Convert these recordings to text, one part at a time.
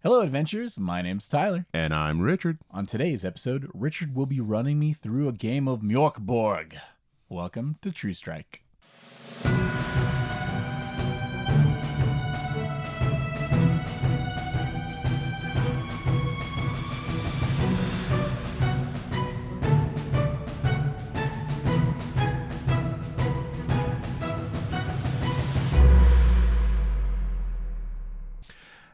Hello, adventurers. My name's Tyler. And I'm Richard. On today's episode, Richard will be running me through a game of MÖRK BORG. Welcome to True Strike.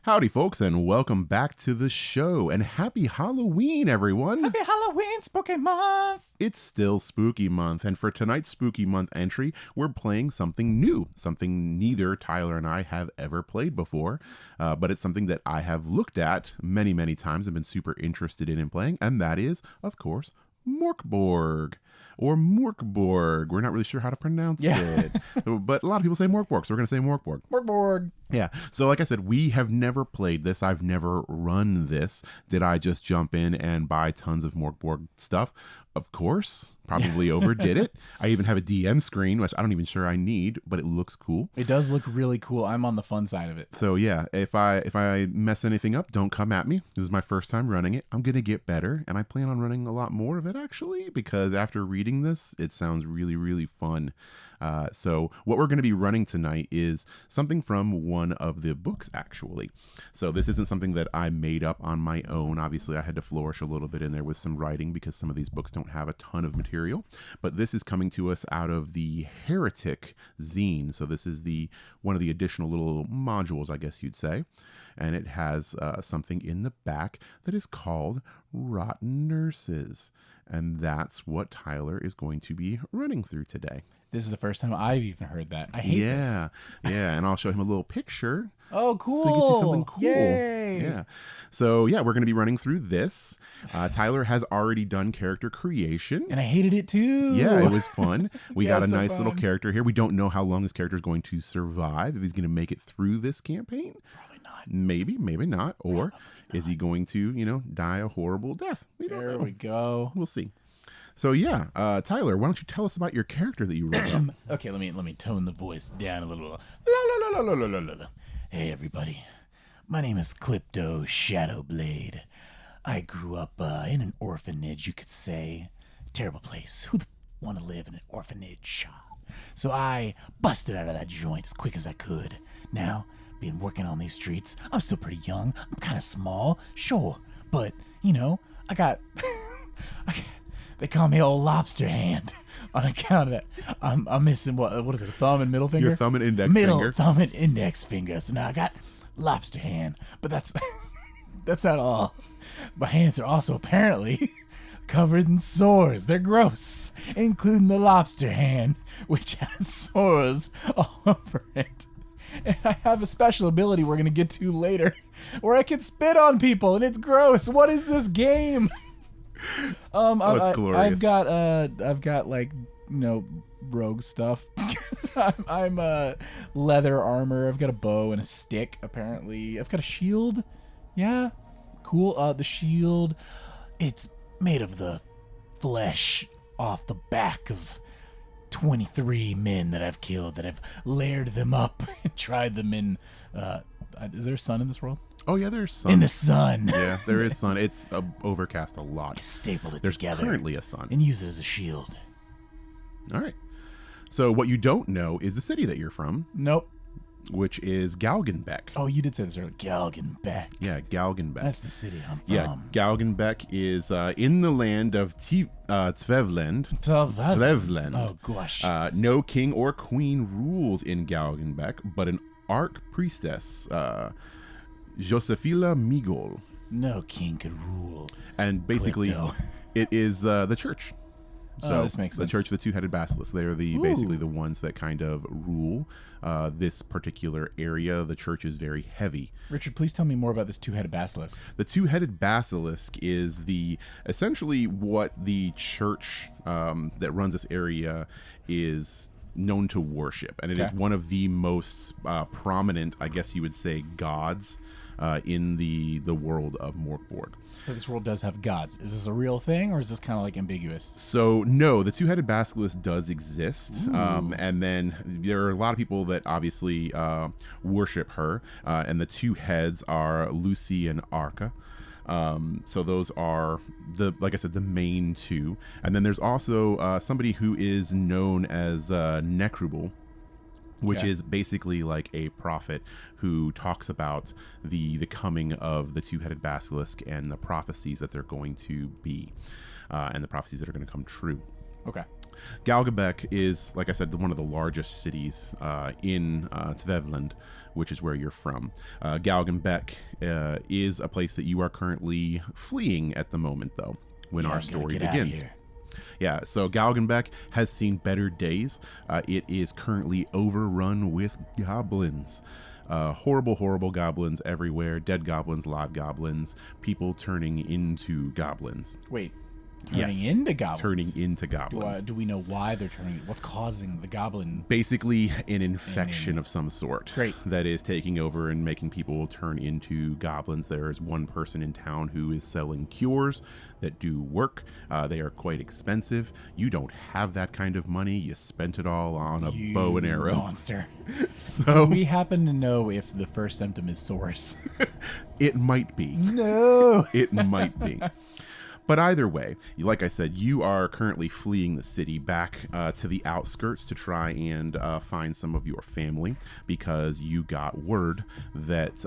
Howdy, folks, and welcome back to the show. And happy Halloween, everyone. Happy Halloween, Spooky Month! It's still Spooky Month, and for tonight's Spooky Month entry, we're playing something new, something neither Tyler and I have ever played before, but it's something that I have looked at many, many times and been super interested in playing, and that is, of course, MÖRK BORG. Or MÖRK BORG. We're not really sure how to pronounce it. But a lot of people say MÖRK BORG, so we're going to say MÖRK BORG. MÖRK BORG. Yeah. So like I said, we have never played this. I've never run this. Did I just jump in and buy tons of MÖRK BORG stuff? Of course. Probably overdid it. I even have a DM screen, which I don't even sure I need, but it looks cool. It does look really cool. I'm on the fun side of it. So yeah, if I mess anything up, don't come at me. This is my first time running it. I'm going to get better, and I plan on running a lot more of it, actually, because after reading this, it sounds really, really fun. So what we're going to be running tonight is something from one of the books, actually. So this isn't something that I made up on my own. Obviously, I had to flourish a little bit in there with some writing because some of these books don't have a ton of material. But this is coming to us out of the Heretic zine. So this is one of the additional little modules, I guess you'd say. And it has something in the back that is called Rotten Nurses. And that's what Tyler is going to be running through today. This is the first time I've even heard that. I hate this. Yeah, and I'll show him a little picture. Oh, cool. So you can see something cool. Yay. Yeah. So, yeah, we're going to be running through this. Tyler has already done character creation. And I hated it too. Yeah, it was fun. We got a so nice fun. little character here. We don't know how long this character is going to survive, if he's going to make it through this campaign. Probably not. Maybe, maybe not. Or is he going to, die a horrible death? We don't know. We go. We'll see. So yeah, Tyler, why don't you tell us about your character that you wrote up? Okay, let me tone the voice down a little. La, la, la, la, la, la, la, la. Hey everybody, my name is Clipto Shadowblade. I grew up in an orphanage, you could say. Terrible place. Who want to live in an orphanage? So I busted out of that joint as quick as I could. Now, been working on these streets. I'm still pretty young. I'm kind of small, sure, but I got. They call me old lobster hand on account of that. I'm missing what is it? A thumb and middle finger? Your thumb and index finger. Middle thumb and index finger. So now I got lobster hand, but that's not all. My hands are also apparently covered in sores. They're gross, including the lobster hand, which has sores all over it. And I have a special ability we're gonna get to later, where I can spit on people, and it's gross. What is this game? It's glorious. I've got like rogue stuff. I'm leather armor. I've got a bow and a stick. Apparently, I've got a shield. Yeah, cool. The shield, it's made of the flesh off the back of 23 men that I've killed. That I've layered them up and tried them in. Is there sun in this world? Oh yeah, there's sun. In the sun. Yeah, there is sun. It's overcast a lot. I stapled it There's together. currently a sun. And use it as a shield. All right. So what you don't know is the city that you're from. Nope. Which is Galgenbeck. Oh, you did say this earlier. Galgenbeck. Yeah, Galgenbeck. That's the city I'm from. Yeah, Galgenbeck is in the land of Tvevland. Tvevland. Oh, gosh. No king or queen rules in Galgenbeck, but an archpriestess, Josefila Migol. No king could rule. And basically, Clipto. it is the church. So this makes the sense. Church of the Two-Headed Basilisk. They're basically the ones that kind of rule this particular area. The church is very heavy. Richard, please tell me more about this two-headed basilisk. The Two-Headed Basilisk is essentially what the church that runs this area is known to worship, and it is Okay. one of the most prominent, I guess you would say, gods in the world of MÖRK BORG. So this world does have gods. Is this a real thing, or is this kind of like ambiguous? So no, the two-headed basilisk does exist, and then there are a lot of people that obviously worship her, and the two heads are Lucy and Arca. So those are like I said, the main two, and then there's also somebody who is known as Necrubal, which Okay. is basically like a prophet who talks about the coming of the two-headed basilisk and the prophecies that they're going to be, and the prophecies that are going to come true. Okay. Galgenbeck is, like I said, one of the largest cities in Tvevland, which is where you're from. Galgenbeck is a place that you are currently fleeing at the moment, though, when our story begins. Yeah, so Galgenbeck has seen better days. It is currently overrun with goblins. Horrible, horrible goblins everywhere. Dead goblins, live goblins, people turning into goblins. Wait, turning Yes, into goblins? Turning into goblins. Do we know why they're turning? What's causing the goblin? Basically an infection of some sort. Great. That is taking over and making people turn into goblins. There is one person in town who is selling cures that do work. They are quite expensive. You don't have that kind of money. You spent it all on a bow and arrow. Monster. So We happen to know if the first symptom is sores. it might be. No. It might be. But either way, like I said, you are currently fleeing the city back to the outskirts to try and find some of your family, because you got word that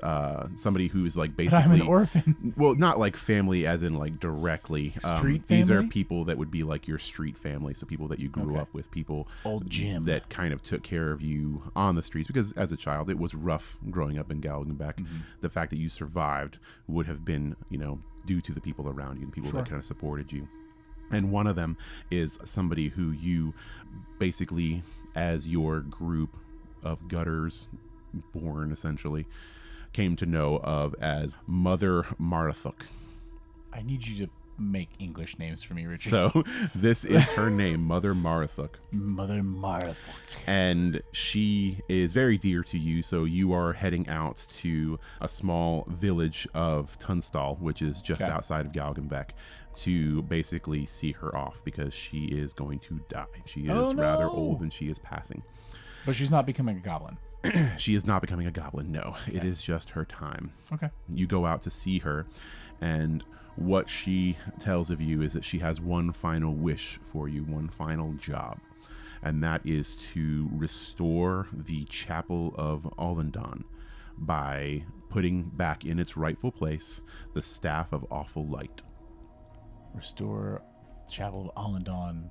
somebody who is like basically... I'm an orphan. Well, not like family as in like directly. Street These are family? people that would be like your street family, so people that you grew Okay. up with, people Old Jim. that kind of took care of you on the streets, because as a child it was rough growing up in Galgenbeck. Mm-hmm. The fact that you survived would have been, due to the people around you, the people Sure. that kind of supported you. And one of them is somebody who you basically, as your group of gutters born essentially, came to know of as Mother Marathuk. I need you to make English names for me, Richard. So this is her name, Mother Marathuk. Mother Martha. And she is very dear to you, so you are heading out to a small village of Tunstall, which is just Okay. outside of Galgenbeck, to basically see her off, because she is going to die. She is Oh, rather no. old and she is passing. But she's not becoming a goblin. She is not becoming a goblin, no. It is just her time. Okay. You go out to see her, and what she tells of you is that she has one final wish for you, one final job, and that is to restore the Chapel of Allendon by putting back in its rightful place the Staff of Awful Light. Restore Chapel of Allendon,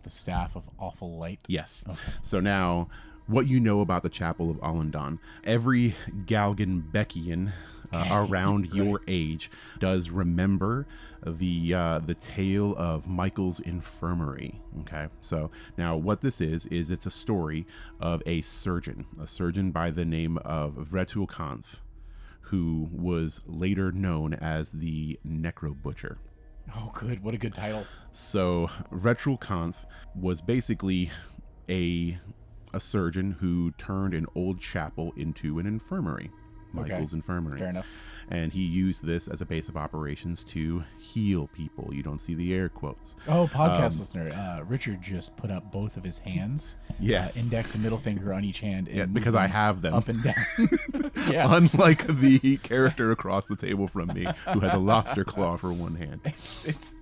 the Staff of Awful Light. Yes. Okay. So now, what you know about the Chapel of Allendon, every Galgenbeckian around your age does remember the tale of Michael's Infirmary. Okay, so now what this is it's a story of a surgeon by the name of Vretul Kanth, who was later known as the Necro Butcher. Oh, good. What a good title. So Vretul Kanth was basically a surgeon who turned an old chapel into an infirmary. Michael's Infirmary. Fair enough. And he used this as a base of operations to heal people. You don't see the air quotes. Oh, podcast listener. Richard just put up both of his hands. Yes. Index and middle finger on each hand. And Yeah, moved because I them have them. up and down. Yeah. Unlike the character across the table from me, who has a lobster claw for one hand. It's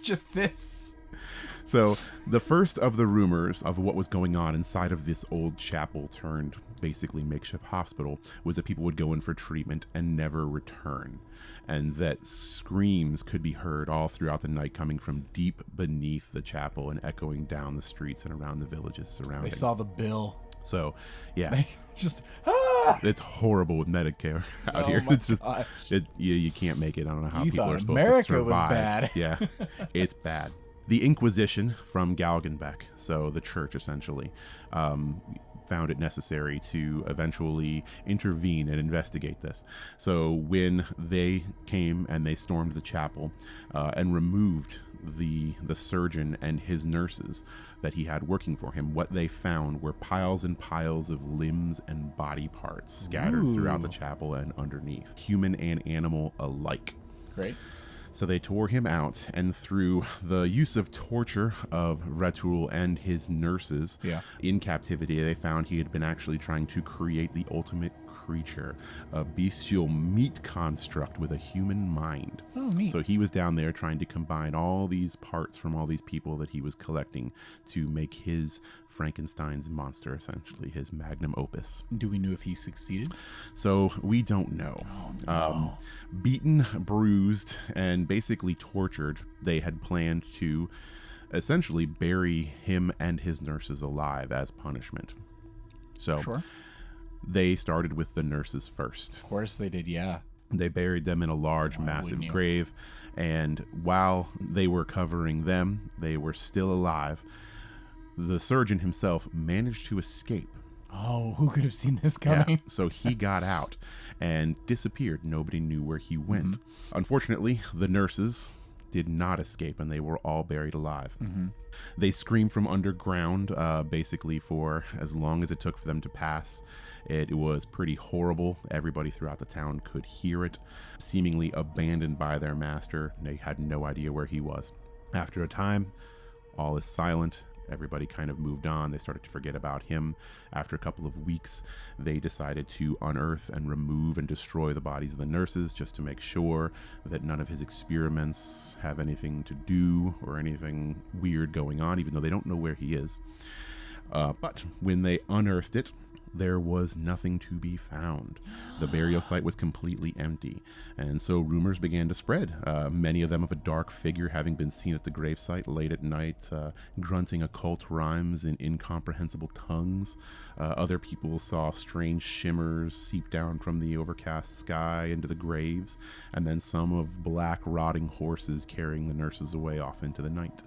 just this. So the first of the rumors of what was going on inside of this old chapel turned basically makeshift hospital was that people would go in for treatment and never return, and that screams could be heard all throughout the night coming from deep beneath the chapel and echoing down the streets and around the villages surrounding. They saw the bill. So yeah, They just it's horrible with Medicare out Oh here. my It's just gosh. you can't make it. I don't know how You people thought are supposed America to was survive. bad. Yeah, it's bad. The Inquisition from Galgenbeck, so the church essentially, found it necessary to eventually intervene and investigate this. So when they came and they stormed the chapel and removed the surgeon and his nurses that he had working for him, what they found were piles and piles of limbs and body parts scattered throughout the chapel and underneath, human and animal alike. Great. So they tore him out, and through the use of torture of Ratul and his nurses in captivity, they found he had been actually trying to create the ultimate creature, a bestial meat construct with a human mind. Oh, neat. So he was down there trying to combine all these parts from all these people that he was collecting to make his Frankenstein's monster, essentially, his magnum opus. Do we know if he succeeded? So we don't know. Oh, no. Beaten, bruised, and basically tortured, they had planned to essentially bury him and his nurses alive as punishment. So Sure. they started with the nurses first. Of course they did, yeah. They buried them in a large, massive grave, and while they were covering them, they were still alive. The surgeon himself managed to escape. Oh, who could have seen this coming? Yeah, so he got out and disappeared. Nobody knew where he went. Unfortunately, the nurses did not escape, and they were all buried alive. They screamed from underground, basically for as long as it took for them to pass. It was pretty horrible. Everybody throughout the town could hear it. Seemingly abandoned by their master, they had no idea where he was. After a time, all is silent. Everybody kind of moved on. They started to forget about him. After a couple of weeks, they decided to unearth and remove and destroy the bodies of the nurses just to make sure that none of his experiments have anything to do or anything weird going on, even though they don't know where he is. But when they unearthed it, there was nothing to be found. The burial site was completely empty, and so rumors began to spread, many of them of a dark figure having been seen at the gravesite late at night, grunting occult rhymes in incomprehensible tongues. Other people saw strange shimmers seep down from the overcast sky into the graves, and then some of black rotting horses carrying the nurses away off into the night.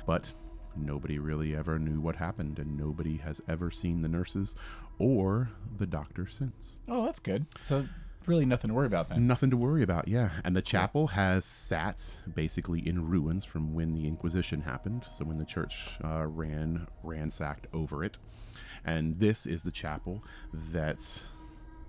But nobody really ever knew what happened, and nobody has ever seen the nurses or the doctor since. Oh, that's good. So really nothing to worry about then. Nothing to worry about, yeah. And the chapel has sat basically in ruins from when the Inquisition happened, so when the church ransacked over it. And this is the chapel that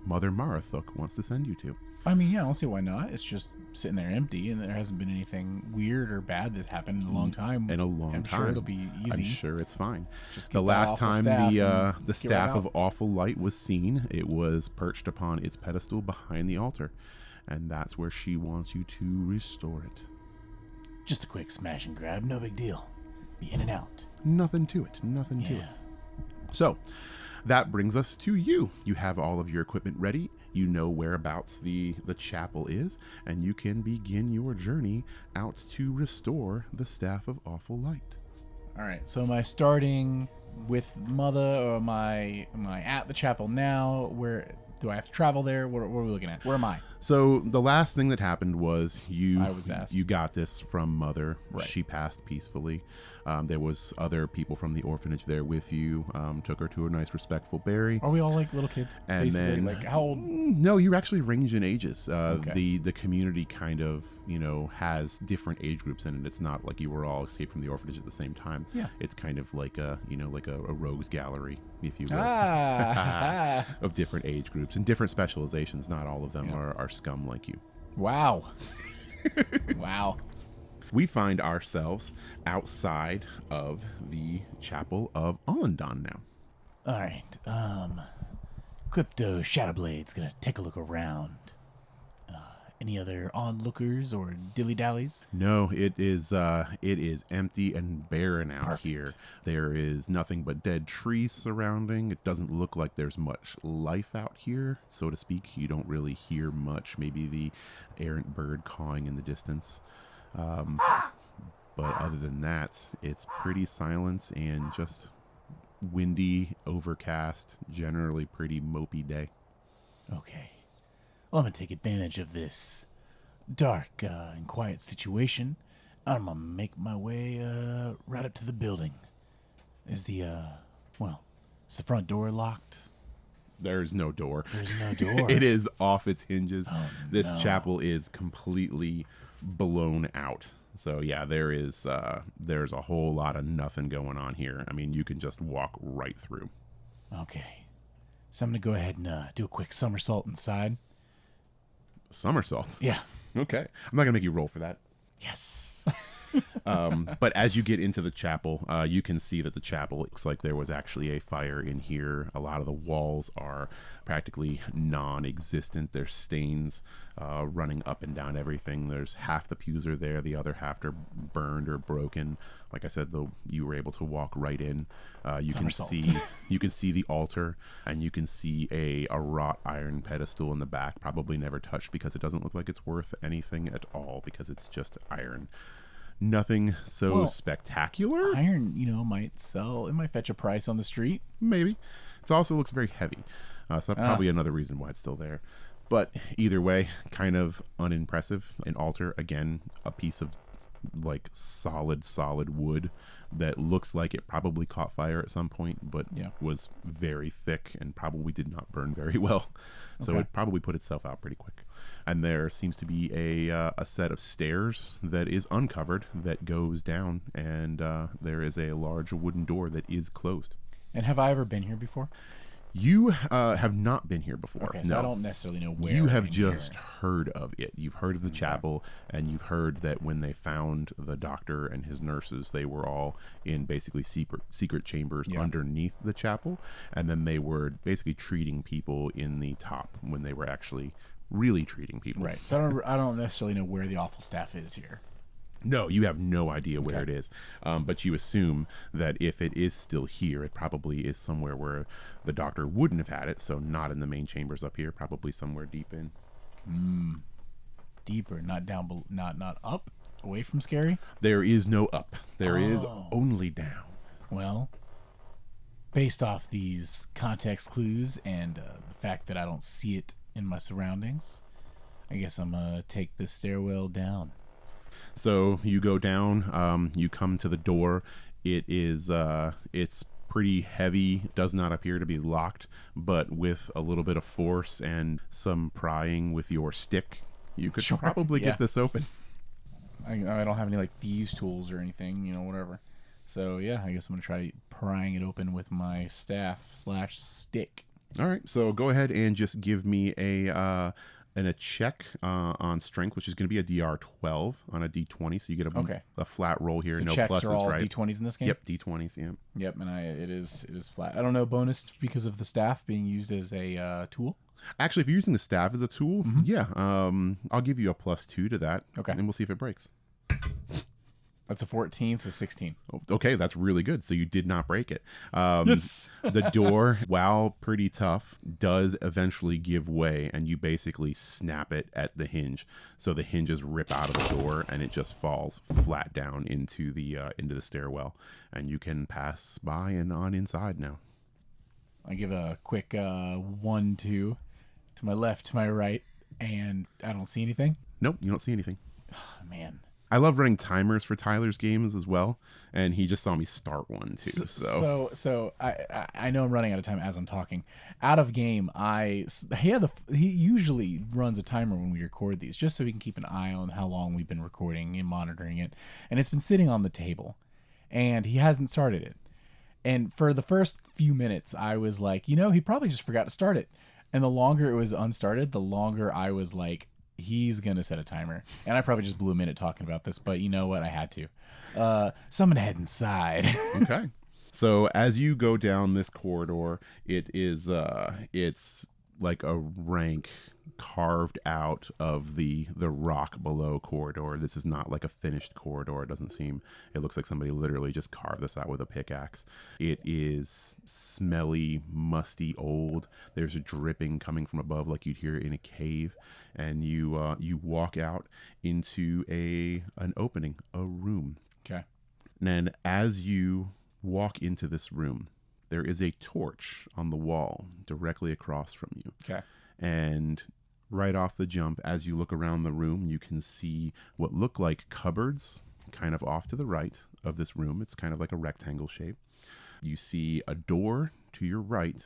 Mother Marathuk wants to send you to. I mean, yeah, I don't see why not. It's just sitting there empty, and there hasn't been anything weird or bad that's happened in a long time. I'm sure it'll be easy. I'm sure it's fine. Just the last time the staff right of awful light was seen, it was perched upon its pedestal behind the altar, and that's where she wants you to restore it. Just a quick smash and grab, no big deal. Be in and out. Nothing to it. So that brings us to you. You have all of your equipment ready. You know whereabouts the chapel is, and you can begin your journey out to restore the Staff of Awful Light. All right. So am I starting with Mother, or am I at the chapel now? Where do I have to travel there? What are we looking at? Where am I? So the last thing that happened was you got this from Mother. Right. She passed peacefully. There was other people from the orphanage there with you. Took her to a nice, respectful bury. Are we all like little kids? And basically? then, like how old? No, you're actually range in ages. Okay. The community kind of has different age groups in it. It's not like you were all escaped from the orphanage at the same time. Yeah. It's kind of like a rogues gallery, if you will, of different age groups and different specializations. Not all of them are scum like you. Wow. Wow. We find ourselves outside of the Chapel of Allendon now. All right. Crypto Shadowblade's gonna take a look around. Any other onlookers or dilly-dallies? No, it is empty and barren out here. There is nothing but dead trees surrounding. It doesn't look like there's much life out here, so to speak. You don't really hear much. Maybe the errant bird cawing in the distance. But other than that, it's pretty silent and just windy, overcast, generally pretty mopey day. Okay. Well, I'm going to take advantage of this dark and quiet situation. I'm going to make my way right up to the building. There's the, Is the front door locked? There's no door. There's no door. It is off its hinges. Oh, This no. chapel is completely blown out. So yeah, there's a whole lot of nothing going on here. I mean, you can just walk right through. Okay. So I'm going to go ahead and do a quick somersault inside. Somersault. Yeah. Okay. I'm not gonna make you roll for that. Yes. But as you get into the chapel, you can see that the chapel looks like there was actually a fire in here. A lot of the walls are practically non-existent. There's stains running up and down everything. There's half the pews are there, the other half are burned or broken. Like I said, though, you were able to walk right in. You can see the altar, and you can see a wrought iron pedestal in the back, probably never touched because it doesn't look like it's worth anything at all because it's just iron. Nothing so spectacular. Iron, might sell. It might fetch a price on the street. Maybe. It also looks very heavy. So that's probably another reason why it's still there. But either way, kind of unimpressive. An altar, again, a piece of like solid wood that looks like it probably caught fire at some point, but was very thick and probably did not burn very well. So it probably put itself out pretty quick. And there seems to be a set of stairs that is uncovered that goes down, and there is a large wooden door that is closed. And have I ever been here before? You have not been here before. Okay, so I don't necessarily know where. You have just heard of it. You've heard of the chapel, and you've heard that when they found the doctor and his nurses, they were all in basically secret chambers underneath the chapel, and then they were basically treating people in the top when they were actually really treating people. Right. So I don't necessarily know where the awful staff is here. No, you have no idea where it is. But you assume that if it is still here, it probably is somewhere where the doctor wouldn't have had it. So not in the main chambers up here, probably somewhere deep in. Deeper, not down, not up, away from scary? There is no up. There is only down. Well, based off these context clues and the fact that I don't see it in my surroundings, I guess I'm going to take this stairwell down. So you go down, you come to the door. It is, it's pretty heavy, does not appear to be locked, but with a little bit of force and some prying with your stick, you could probably get this open. I don't have any like thieves tools or anything, whatever. So yeah, I guess I'm gonna try prying it open with my staff/stick. All right, so go ahead and just give me a check on strength, which is going to be a DR 12 on a D20, so you get a flat roll here. So no checks pluses, are all right? D20s in this game. Yep, D20s. Yeah. Yep, and it is flat. I don't know bonus because of the staff being used as a tool. Actually, if you're using the staff as a tool, I'll give you a +2 to that. Okay, and we'll see if it breaks. That's a 14, so 16. Okay, that's really good. So you did not break it. Yes. The door, while pretty tough, does eventually give way, and you basically snap it at the hinge. So the hinges rip out of the door, and it just falls flat down into the stairwell, and you can pass by and on inside now. I give a quick 1-2 to my left, to my right, and I don't see anything. Nope, you don't see anything. Oh, man. I love running timers for Tyler's games as well, and he just saw me start one too. So I know I'm running out of time as I'm talking. Out of game, he usually runs a timer when we record these, just so we can keep an eye on how long we've been recording and monitoring it. And it's been sitting on the table, and he hasn't started it. And for the first few minutes, I was like, he probably just forgot to start it. And the longer it was unstarted, the longer I was like, he's going to set a timer. And I probably just blew a minute talking about this, but you know what? I had to. So I'm going to head inside. Okay. So as you go down this corridor, it's like a rank carved out of the rock below corridor. This is not like a finished corridor. It looks like somebody literally just carved this out with a pickaxe. It is smelly, musty, old. There's a dripping coming from above like you'd hear in a cave. And you walk out into an opening, a room. Okay. And as you walk into this room, there is a torch on the wall directly across from you. Okay. And right off the jump, as you look around the room, you can see what look like cupboards kind of off to the right of this room. It's kind of like a rectangle shape. You see a door to your right,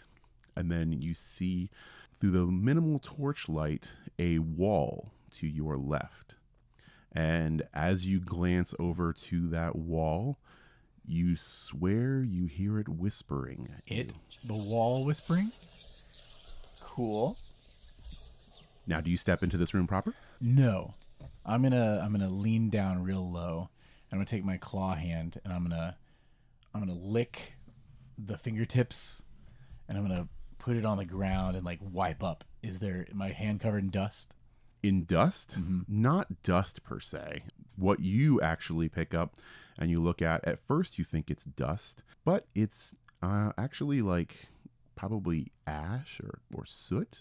and then you see through the minimal torchlight a wall to your left. And as you glance over to that wall, you swear you hear it whispering at you. The wall whispering? Cool. Now, do you step into this room proper? No. I'm gonna lean down real low. I'm gonna take my claw hand and I'm gonna lick the fingertips and I'm gonna put it on the ground and like wipe up. Is my hand covered in dust? In dust? Not dust per se. What you actually pick up and you look at first you think it's dust, but it's actually like probably ash or soot.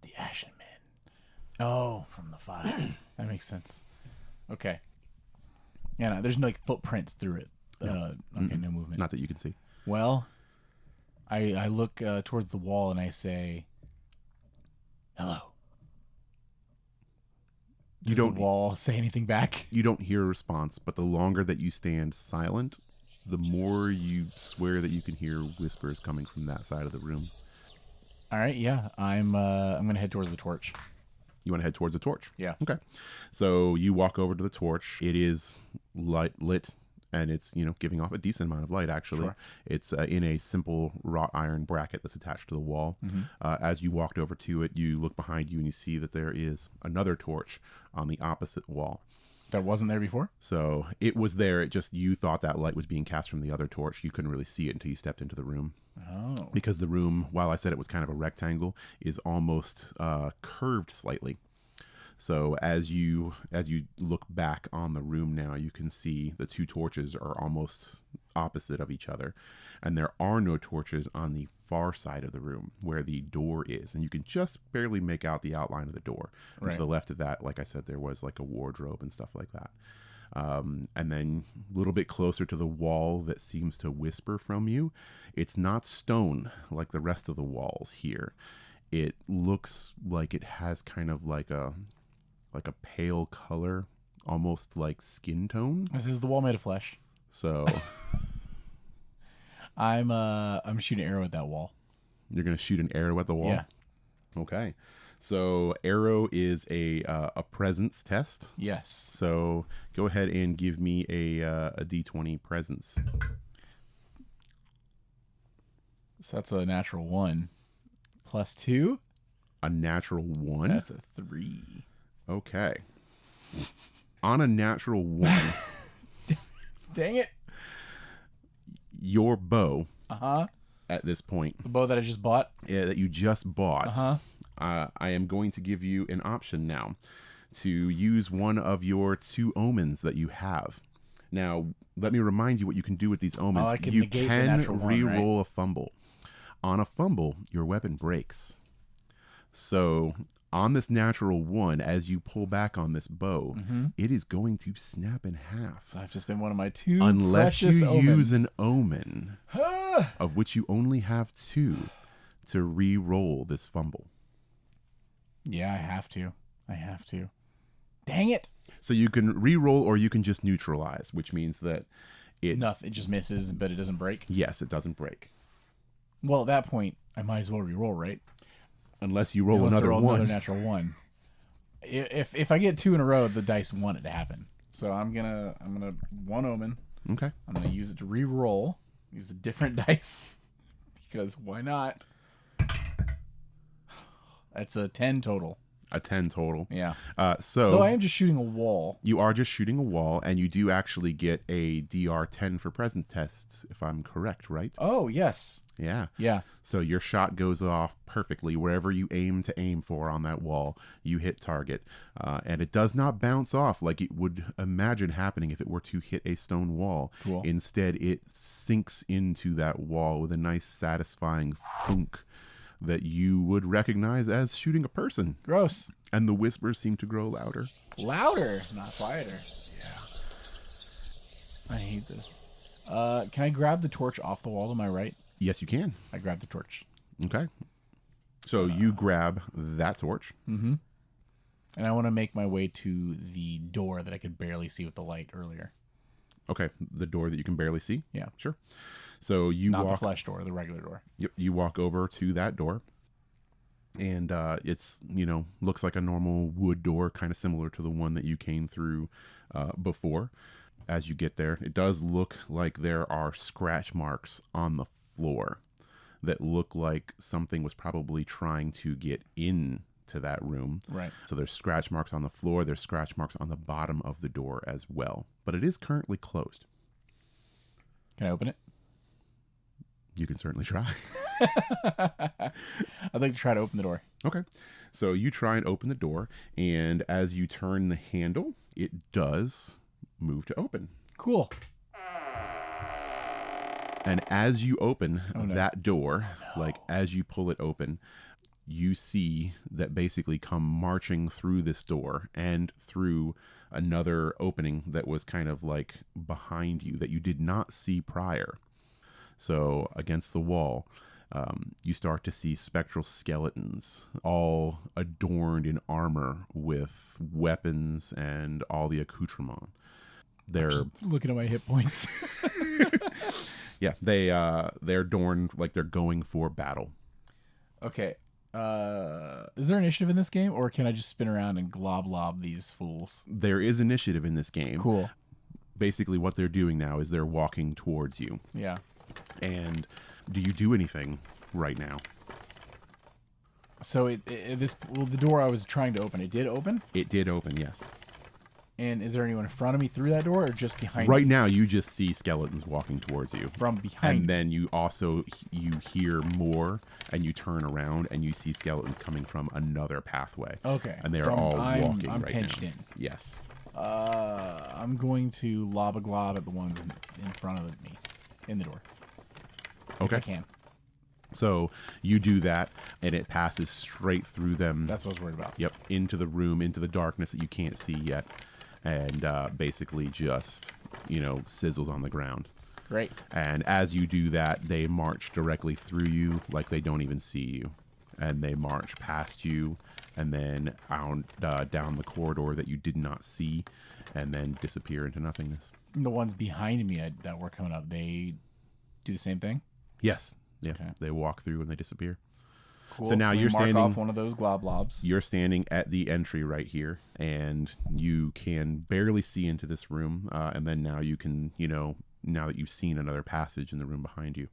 The Ashen Man. Oh, from the fire. That makes sense. Okay. Yeah, no, there's no like footprints through it. Okay, no movement. Not that you can see. Well, I look towards the wall and I say, "Hello." Does the wall say anything back? You don't hear a response, but the longer that you stand silent, the more you swear that you can hear whispers coming from that side of the room. All right, yeah. I'm gonna head towards the torch. You want to head towards the torch? Yeah. Okay. So you walk over to the torch. It is lit, and it's giving off a decent amount of light. Actually, Sure. It's in a simple wrought iron bracket that's attached to the wall. As you walked over to it, you look behind you and you see that there is another torch on the opposite wall. That wasn't there before? So it was there. It just you thought that light was being cast from the other torch. You couldn't really see it until you stepped into the room. Oh. Because the room, while I said it was kind of a rectangle, is almost curved slightly. So as you look back on the room now, you can see the two torches are almost opposite of each other. And there are no torches on the far side of the room where the door is. And you can just barely make out the outline of the door. And to the left of that, like I said, there was like a wardrobe and stuff like that. And then a little bit closer to the wall that seems to whisper from you, it's not stone like the rest of the walls here. It looks like it has kind of like a pale color, almost like skin tone. This is the wall made of flesh. So I'm shooting an arrow at that wall. You're gonna shoot an arrow at the wall? Yeah. Okay. So arrow is a presence test. Yes. So go ahead and give me a D20 presence. So that's a natural 1. Plus 2? A natural 1? That's a 3. Okay. On a natural 1, Dang it. your bow Uh-huh. at this point, The bow that I just bought? that you just bought, Uh-huh. I am going to give you an option now to use one of your 2 omens that you have. Now, let me remind you what you can do with these omens. I can you negate the can natural one, re-roll right? a fumble. On a fumble, your weapon breaks. So on this natural 1, as you pull back on this bow, it is going to snap in half. So I have to spend one of my 2 Unless you precious omens. use an omen, of which you only have 2, to re-roll this fumble. Yeah, I have to. Dang it. So you can re-roll or you can just neutralize, which means that Nothing. It just misses, but it doesn't break. yes, it doesn't break. Well, at that point, I might as well re-roll, right? Unless you roll Unless I another roll 1. another natural 1. If I get 2 in a row, the dice want it to happen. So I'm gonna 1 omen. Okay. I'm gonna use it to re-roll. Use a different dice because why not? That's a 10 total. A 10 total. Yeah. So Though I am just shooting a wall. you are just shooting a wall, and you do actually get a DR 10 for presence tests, if I'm correct, right? Oh yes. Yeah. Yeah. So your shot goes off perfectly. Wherever you aim for on that wall, you hit target. And it does not bounce off like it would imagine happening if it were to hit a stone wall. Cool. Instead, it sinks into that wall with a nice satisfying thunk that you would recognize as shooting a person. Gross. And the whispers seem to grow louder. Louder, not quieter. Yeah. I hate this. Can I grab the torch off the wall to my right? Yes, you can. I grab the torch. Okay. So you grab that torch. Mm-hmm. And I want to make my way to the door that I could barely see with the light earlier. Okay, the door that you can barely see? Yeah. Sure. So you Not walk... the flesh door, the regular door. You walk over to that door, and it's, looks like a normal wood door, kind of similar to the one that you came through before. As you get there, it does look like there are scratch marks on the floor that look like something was probably trying to get in to that room. Right. So there's scratch marks on the floor. There's scratch marks on the bottom of the door as well. But it is currently closed. Can I open it? You can certainly try. I'd like to try to open the door. Okay. So you try and open the door, and as you turn the handle, it does move to open. Cool. And as you open no. that door, like as you pull it open, you see that basically come marching through this door and through another opening that was kind of like behind you that you did not see prior. So against the wall, you start to see spectral skeletons, all adorned in armor with weapons and all the accoutrement. They're just looking at my hit points. Yeah, they're adorned like they're going for battle. Okay. Is there initiative in this game, or can I just spin around and glob these fools? There is initiative in this game. Cool. Basically, what they're doing now is they're walking towards you. Yeah. And do you do anything right now? So the door I was trying to open, it did open? It did open, yes. And is there anyone in front of me through that door, or just behind me? Right now, you just see skeletons walking towards you. From behind And then you hear more, and you turn around, and you see skeletons coming from another pathway. Okay. And they are So all walking I'm right pinched now. in. Yes. I'm going to lob a glob at the ones in front of me, in the door. Okay. If I can. So you do that, and it passes straight through them. That's what I was worried about. Yep, into the room, into the darkness that you can't see yet, and basically just, sizzles on the ground. Great. And as you do that, they march directly through you like they don't even see you. And they march past you, and then down the corridor that you did not see, and then disappear into nothingness. And the ones behind me that were coming up, they do the same thing? Yes. Yeah. Okay. They walk through and they disappear. Cool. So now we you're mark standing off one of those globs. You're standing at the entry right here, and you can barely see into this room. And then now you can, now that you've seen another passage in the room behind you.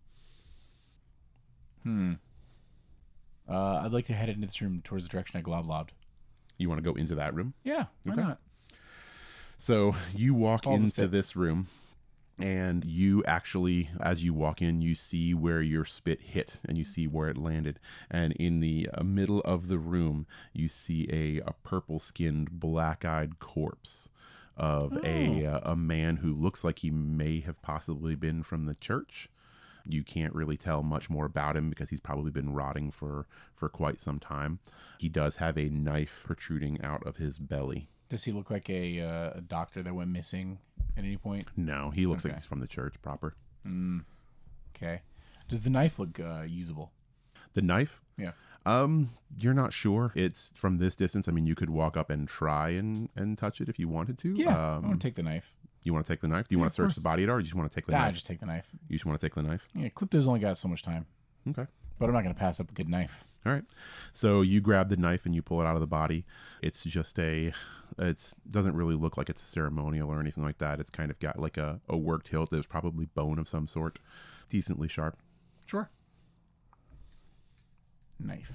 I'd like to head into this room towards the direction I globbed. You want to go into that room? Yeah, why Okay. not? So you walk Follow the into spit. this room, and you actually, as you walk in, you see where your spit hit, and you see where it landed. And in the middle of the room, you see a purple-skinned, black-eyed corpse of a man who looks like he may have possibly been from the church. You can't really tell much more about him because he's probably been rotting for quite some time. He does have a knife protruding out of his belly. Does he look like a doctor that went missing at any point? No, he looks like Okay. he's from the church proper. Okay. Does the knife look usable? The knife? Yeah. You're not sure. It's from this distance. I mean, you could walk up and try and touch it if you wanted to. Yeah. I want to take the knife. You want to take the knife? Do you want of to search course. the body at all, or you just want to take the Nah, knife? just take the knife. You just want to take the knife? Yeah, Clipto's only got so much time. Okay. But I'm not going to pass up a good knife. All right. So you grab the knife and you pull it out of the body. It's just it doesn't really look like it's ceremonial or anything like that. It's kind of got like a worked hilt. There's probably bone of some sort. Decently sharp. Sure. Knife.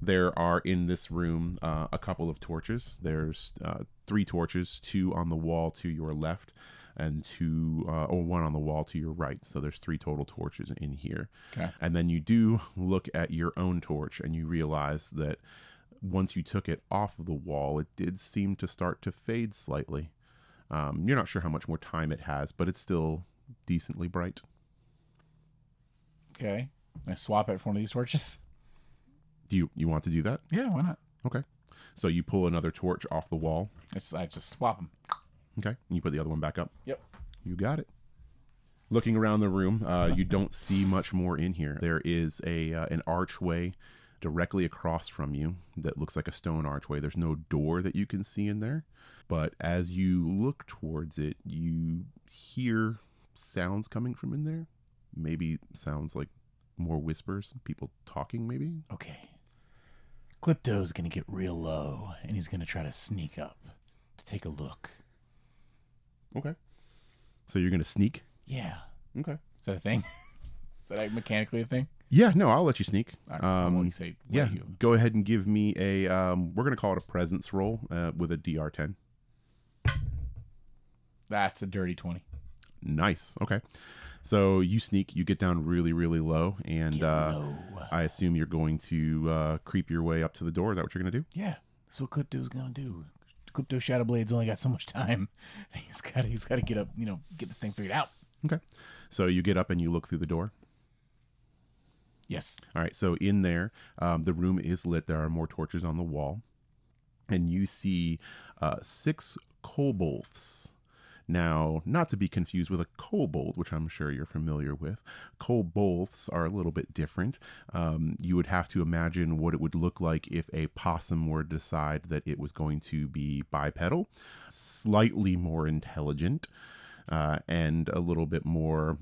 There are in this room a couple of torches. There's 3 torches, 2 on the wall to your left and 1 on the wall to your right. So there's 3 total torches in here. Okay. And then you do look at your own torch and you realize that once you took it off of the wall, it did seem to start to fade slightly. You're not sure how much more time it has, but it's still decently bright. Okay. Can I swap it for one of these torches? Do you want to do that? Yeah, why not? Okay. So you pull another torch off the wall. I just swap them. Okay. And you put the other one back up. Yep. You got it. Looking around the room, you don't see much more in here. There is an archway directly across from you that looks like a stone archway. There's no door that you can see in there. But as you look towards it, you hear sounds coming from in there. Maybe sounds like more whispers, people talking maybe. Okay. Clipto's going to get real low, and he's going to try to sneak up to take a look. Okay. So you're going to sneak? Yeah. Okay. Is that a thing? Is that like mechanically a thing? Yeah, no, I'll let you sneak. You say, yeah, you? Go ahead and give me a, we're going to call it a presence roll with a DR10. That's a dirty 20. Nice. Okay. So you sneak, you get down really, really low, and low. I assume you're going to creep your way up to the door. Is that what you're going to do? Yeah. That's what Clipto's going to do. Clipto Shadowblade's only got so much time. He's got to get up, get this thing figured out. Okay. So you get up and you look through the door. Yes. All right. So in there, the room is lit. There are more torches on the wall. And you see 6 kobolds. Now, not to be confused with a kobold, which I'm sure you're familiar with. Kobolds are a little bit different. You would have to imagine what it would look like if a possum were to decide that it was going to be bipedal, slightly more intelligent, and a little bit more,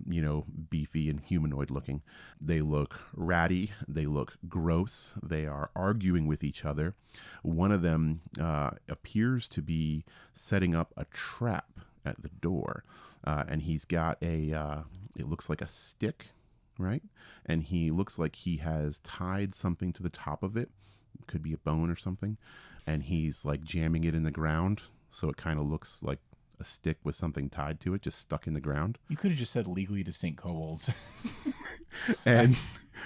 beefy and humanoid looking. They look ratty. They look gross. They are arguing with each other. One of them appears to be setting up a trap at the door, and he's got it looks like a stick, right? And he looks like he has tied something to the top of it. It could be a bone or something, and he's like jamming it in the ground, so it kind of looks like a stick with something tied to it, just stuck in the ground. You could have just said legally distinct kobolds. And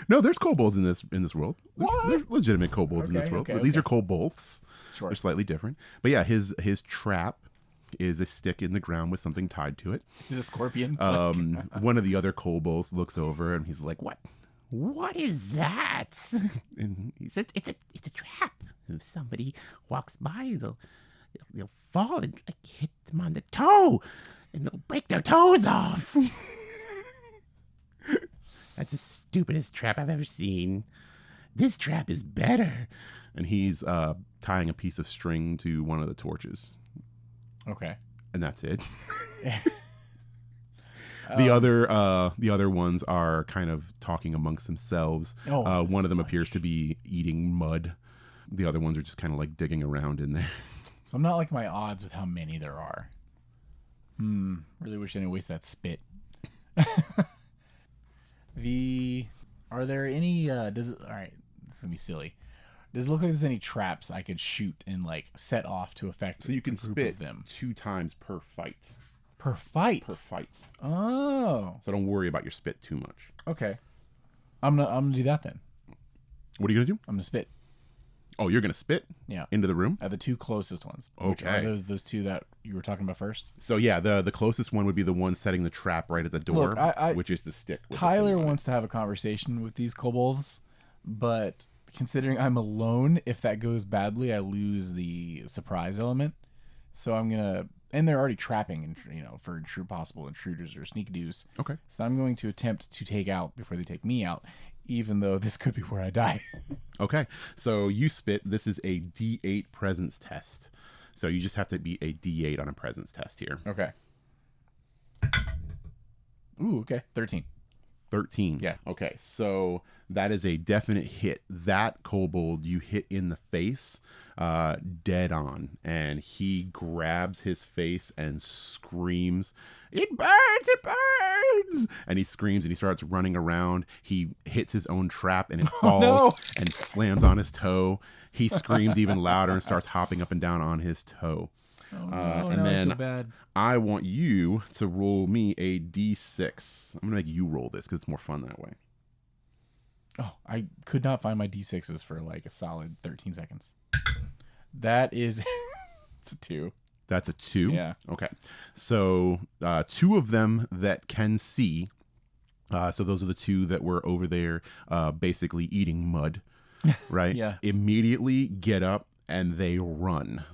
no, there's kobolds in this world. There's legitimate kobolds in this world. Okay, but these are kobolds. Sure. They're slightly different. But yeah, his trap is a stick in the ground with something tied to it. He's a scorpion. One of the other kobolds looks over and he's like, What is that?" And he said, "It's a trap. If somebody walks by, they'll fall and hit them on the toe, and they'll break their toes off." "That's the stupidest trap I've ever seen. This trap is better." And he's tying a piece of string to one of the torches. Okay. And that's it. The other ones are kind of talking amongst themselves. One of them appears to be eating mud. The other ones are just kind of like digging around in there. So I'm not like my odds with how many there are. Really wish I didn't waste that spit. Are there any all right, this is gonna be silly. Does it look like there's any traps I could shoot and like set off to affect? So you can a group spit of them 2 times per fight. per fight. Oh, So don't worry about your spit too much. okay. I'm gonna do that then. What are you gonna do? I'm gonna spit. Oh, you're gonna spit? Yeah. Into the room? The 2 closest ones. Okay. Which are those 2 that you were talking about first? So yeah, the closest one would be the one setting the trap right at the door, Look, which is the stick. With Tyler the thing on wants to have a conversation with these kobolds, but considering I'm alone, if that goes badly, I lose the surprise element. So I'm gonna, and they're already trapping, for possible intruders or sneak doos. Okay. So I'm going to attempt to take out before they take me out, even though this could be where I die. Okay. So you spit. This is a D8 presence test. So you just have to beat a D8 on a presence test here. Okay. Ooh, okay. 13. 13. Yeah. Okay. So that is a definite hit. That kobold you hit in the face, dead on, and he grabs his face and screams, "It burns! It burns!" And he screams and he starts running around. He hits his own trap and it falls and slams on his toe. He screams even louder and starts hopping up and down on his toe. Oh, no, and I then feel bad. I want you to roll me a D6. I'm going to make you roll this because it's more fun that way. Oh, I could not find my D6s for like a solid 13 seconds. That is... it's a 2. That's a 2? Yeah. Okay. So 2 of them that can see. So those are the 2 that were over there basically eating mud, right? Yeah. Immediately get up and they run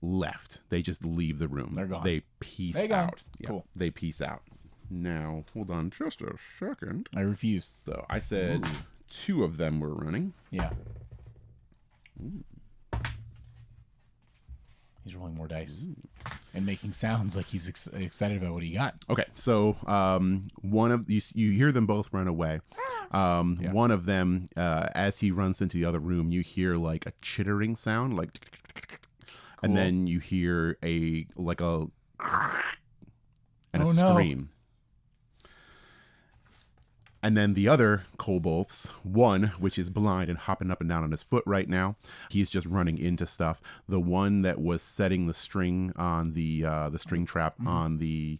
left. They just leave the room. They're gone. They peace They gone. out. Yeah, Cool. they peace out. Now, hold on just a second. I refuse. So I said 2 of them were running. Yeah. He's rolling more dice and making sounds like he's excited about what he got. Okay, so one of you hear them both run away. One of them, as he runs into the other room, you hear like a chittering sound, like, and then you hear a scream. And then the other kobolds, one which is blind and hopping up and down on his foot right now, he's just running into stuff. The one that was setting the string on the string trap on the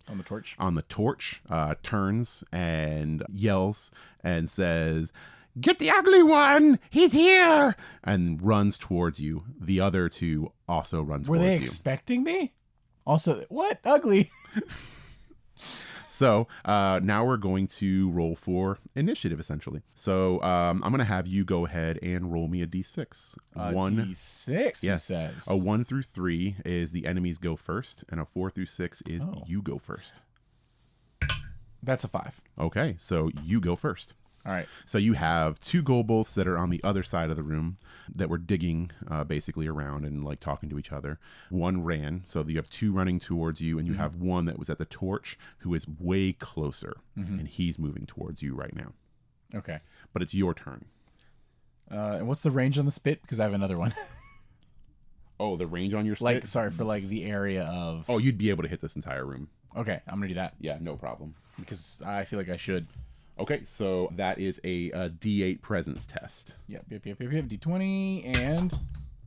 torch turns and yells and says, "Get the ugly one! He's here!" and runs towards you. The other 2 also run towards you. Were they expecting me? Also, what? Ugly? So now we're going to roll for initiative, essentially. So I'm going to have you go ahead and roll me a d6. D6, yes. He says. A 1 through 3 is the enemies go first, and a 4 through 6 is you go first. That's a 5. Okay, so you go first. All right. So you have 2 kobolds that are on the other side of the room that were digging basically around and like talking to each other. One ran, so you have 2 running towards you, and you have one that was at the torch who is way closer, and he's moving towards you right now. Okay. But it's your turn. And what's the range on the spit? Because I have another one. Oh, the range on your spit? Like, sorry, for like the area of... Oh, you'd be able to hit this entire room. Okay, I'm going to do that. Yeah, no problem. Because I feel like I should. Okay, so that is a D8 presence test. Yep. D20, and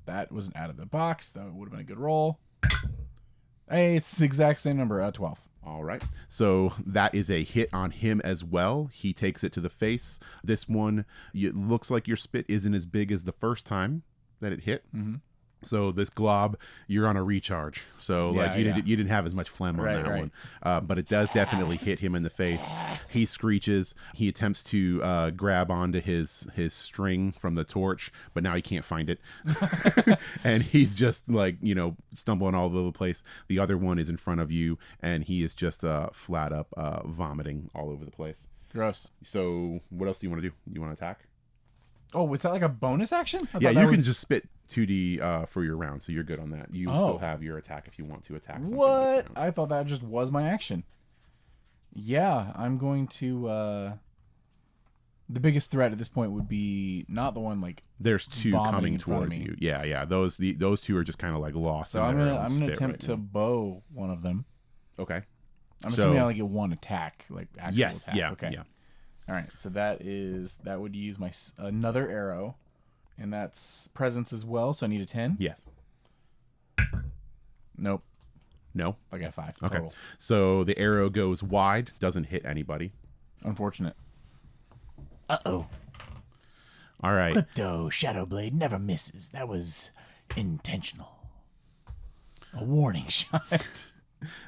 that wasn't out of the box. That would have been a good roll. Hey, it's the exact same number, 12. All right, so that is a hit on him as well. He takes it to the face. This one, it looks like your spit isn't as big as the first time that it hit. So this glob, you're on a recharge. So you didn't have as much phlegm on that one. But it does definitely hit him in the face. He screeches. He attempts to grab onto his string from the torch, but now he can't find it. And he's just like, stumbling all over the place. The other one is in front of you, and he is just flat up vomiting all over the place. Gross. So what else do you want to do? You want to attack? Oh, was that like a bonus action? Yeah, you can just spit 2d for your round, so you're good on that. You still have your attack if you want to attack something. What? I thought that just was my action. Yeah, I'm going to... The biggest threat at this point would be not the one like... There's 2 coming towards you. Yeah. Those 2 are just kind of like lost. So I'm gonna attempt to bow one of them. Okay. I'm assuming I only get 1 attack, like actual attack. Yeah. Okay. Yeah. All right, so that would use my another arrow, and that's presence as well. So I need a 10. Yes. Nope. No. I got 5. Okay. Total. So the arrow goes wide, doesn't hit anybody. Unfortunate. All right. Crypto Shadowblade never misses. That was intentional. A warning shot.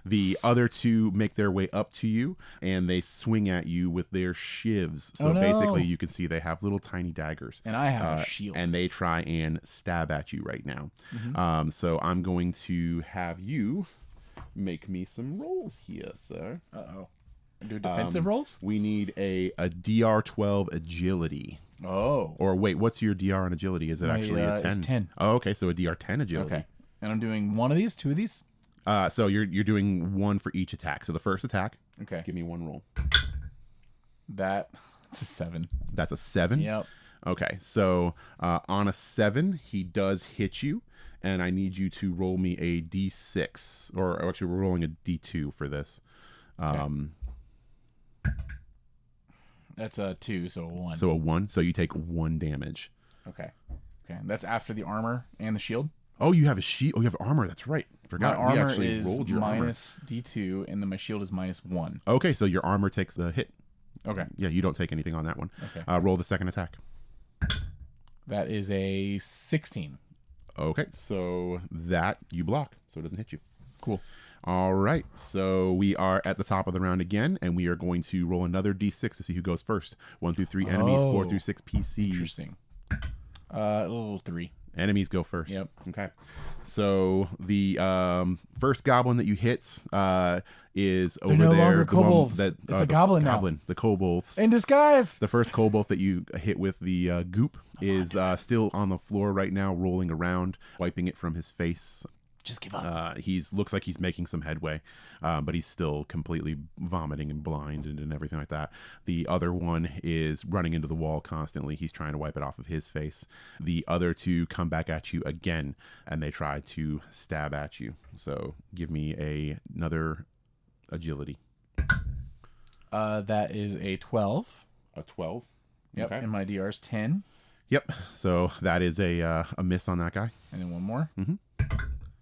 The other 2 make their way up to you, and they swing at you with their shivs. So basically, you can see they have little tiny daggers. And I have a shield. And they try and stab at you right now. So I'm going to have you make me some rolls here, sir. Do defensive rolls? We need a DR12 agility. Oh. Or wait, what's your DR on agility? Is it actually a 10? It's 10. Oh, okay, so a DR10 agility. Okay. And I'm doing 1 of these, 2 of these? So you're doing 1 for each attack. So the first attack. Okay. Give me 1 roll. That's a 7. That's a 7? Yep. Okay. So on a 7, he does hit you, and I need you to roll me a D6, or actually we're rolling a D2 for this. Okay. That's a 2, so a 1. So a 1. So you take 1 damage. Okay. That's after the armor and the shield. Oh, you have a shield. Oh, you have armor. That's right. Forgot. My armor actually is rolled your minus D2, and then my shield is minus 1. Okay, so your armor takes the hit. Okay. Yeah, you don't take anything on that one. Okay. Roll the second attack. That is a 16. Okay, so that you block, so it doesn't hit you. Cool. All right, so we are at the top of the round again, and we are going to roll another D6 to see who goes first. 1 through 3 enemies, 4 through 6 PCs. Interesting. A little 3. Enemies go first. Yep. Okay. So the first goblin that you hit is over no there. longer The one kobolds. That, It's a goblin now. The kobolds. In disguise. The first kobold that you hit with the goop is still on the floor right now, rolling around, wiping it from his face. Just give up. Looks like he's making some headway, but he's still completely vomiting and blind and everything like that. The other one is running into the wall constantly. He's trying to wipe it off of his face. The other two come back at you again, and they try to stab at you. So give me another agility. That is a 12. A 12. Yep. Okay. And my DR is 10. Yep. So that is a miss on that guy. And then one more. Mm-hmm.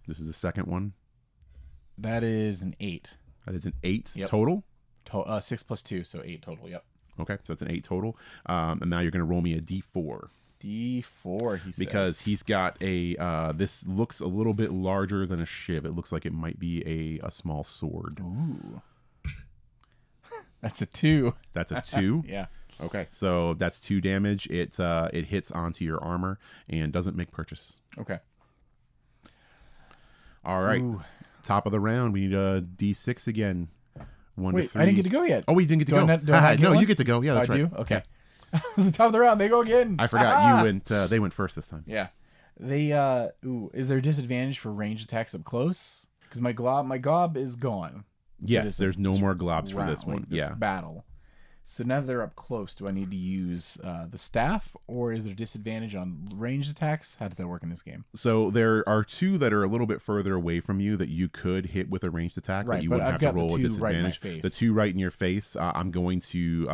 This is the second one. That is an 8. That is an 8 Yep. total. 6 plus 2, so 8 total. Yep. Okay, so it's an 8 total. And now you're going to roll me a D4. D4, he says. Because he's got this looks a little bit larger than a shiv. It looks like it might be a small sword. Ooh. That's a 2. That's a 2? Yeah. Okay, so that's 2 damage. It hits onto your armor and doesn't make purchase. Okay. All right. Ooh. Top of the round. We need a D6 again. 1 Wait, to 3. I didn't get to go yet. Oh, we didn't get to go. Do I not get No, one? you get to go. Yeah, that's I right. do? Okay. It's the top of the round. They go again. I forgot you went. They went first this time. Yeah. They is there a disadvantage for ranged attacks up close? Because my gob is gone. Yes, there's no more globs for this one. Like this Yeah. battle. So now that they're up close, do I need to use the staff, or is there disadvantage on ranged attacks? How does that work in this game? So there are 2 that are a little bit further away from you that you could hit with a ranged attack, Right, but you but wouldn't I've have to got the roll a 2 right in my disadvantage. face. The 2 right in your face, I'm going to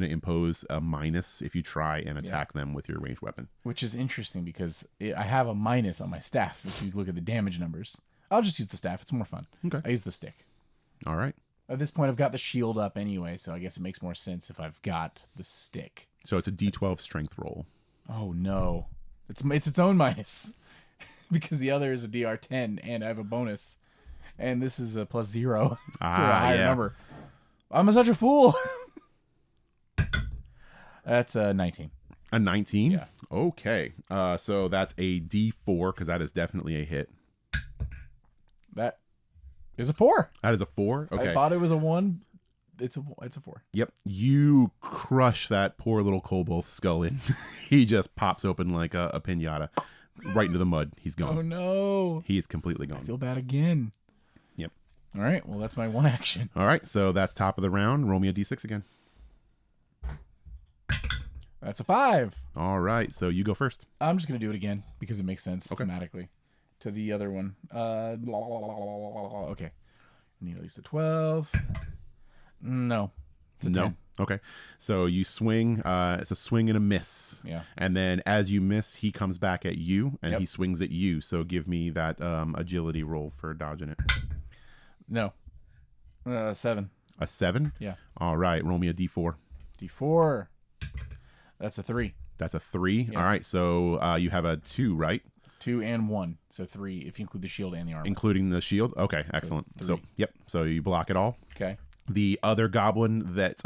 impose a minus if you try and attack them with your ranged weapon. Which is interesting because I have a minus on my staff. If you look at the damage numbers, I'll just use the staff. It's more fun. Okay. I use the stick. All right. At this point, I've got the shield up anyway, so I guess it makes more sense if I've got the stick. So it's a D12 strength roll. Oh no, it's its own minus because the other is a DR10 and I have a bonus, and this is a +0 for a higher number. I'm such a fool. That's a 19. A 19? Yeah. Okay. So that's a D4 because that is definitely a hit. That is a 4. That is a 4? Okay. I thought it was a 1. It's a 4. Yep. You crush that poor little kobold skull in. He just pops open like a pinata right into the mud. He's gone. Oh no. He is completely gone. I feel bad again. Yep. All right. Well, that's my one action. All right. So that's top of the round. Roll me a D6 again. That's a 5. All right. So you go first. I'm just going to do it again because it makes sense Okay. thematically to the other one. Okay. I need at least a 12. No. It's a 10. Okay. So you swing. It's a swing and a miss. Yeah. And then as you miss, he comes back at you and Yep. he swings at you. So give me that agility roll for dodging it. No. 7. A 7? Yeah. All right. Roll me a D4. D4. That's a 3. That's a 3. Yeah. All right. So you have a 2, right? 2 and 1. So 3 if you include the shield and the armor. Including the shield. Okay. Excellent. So, 3. yep. So you block it all. Okay. The other goblin that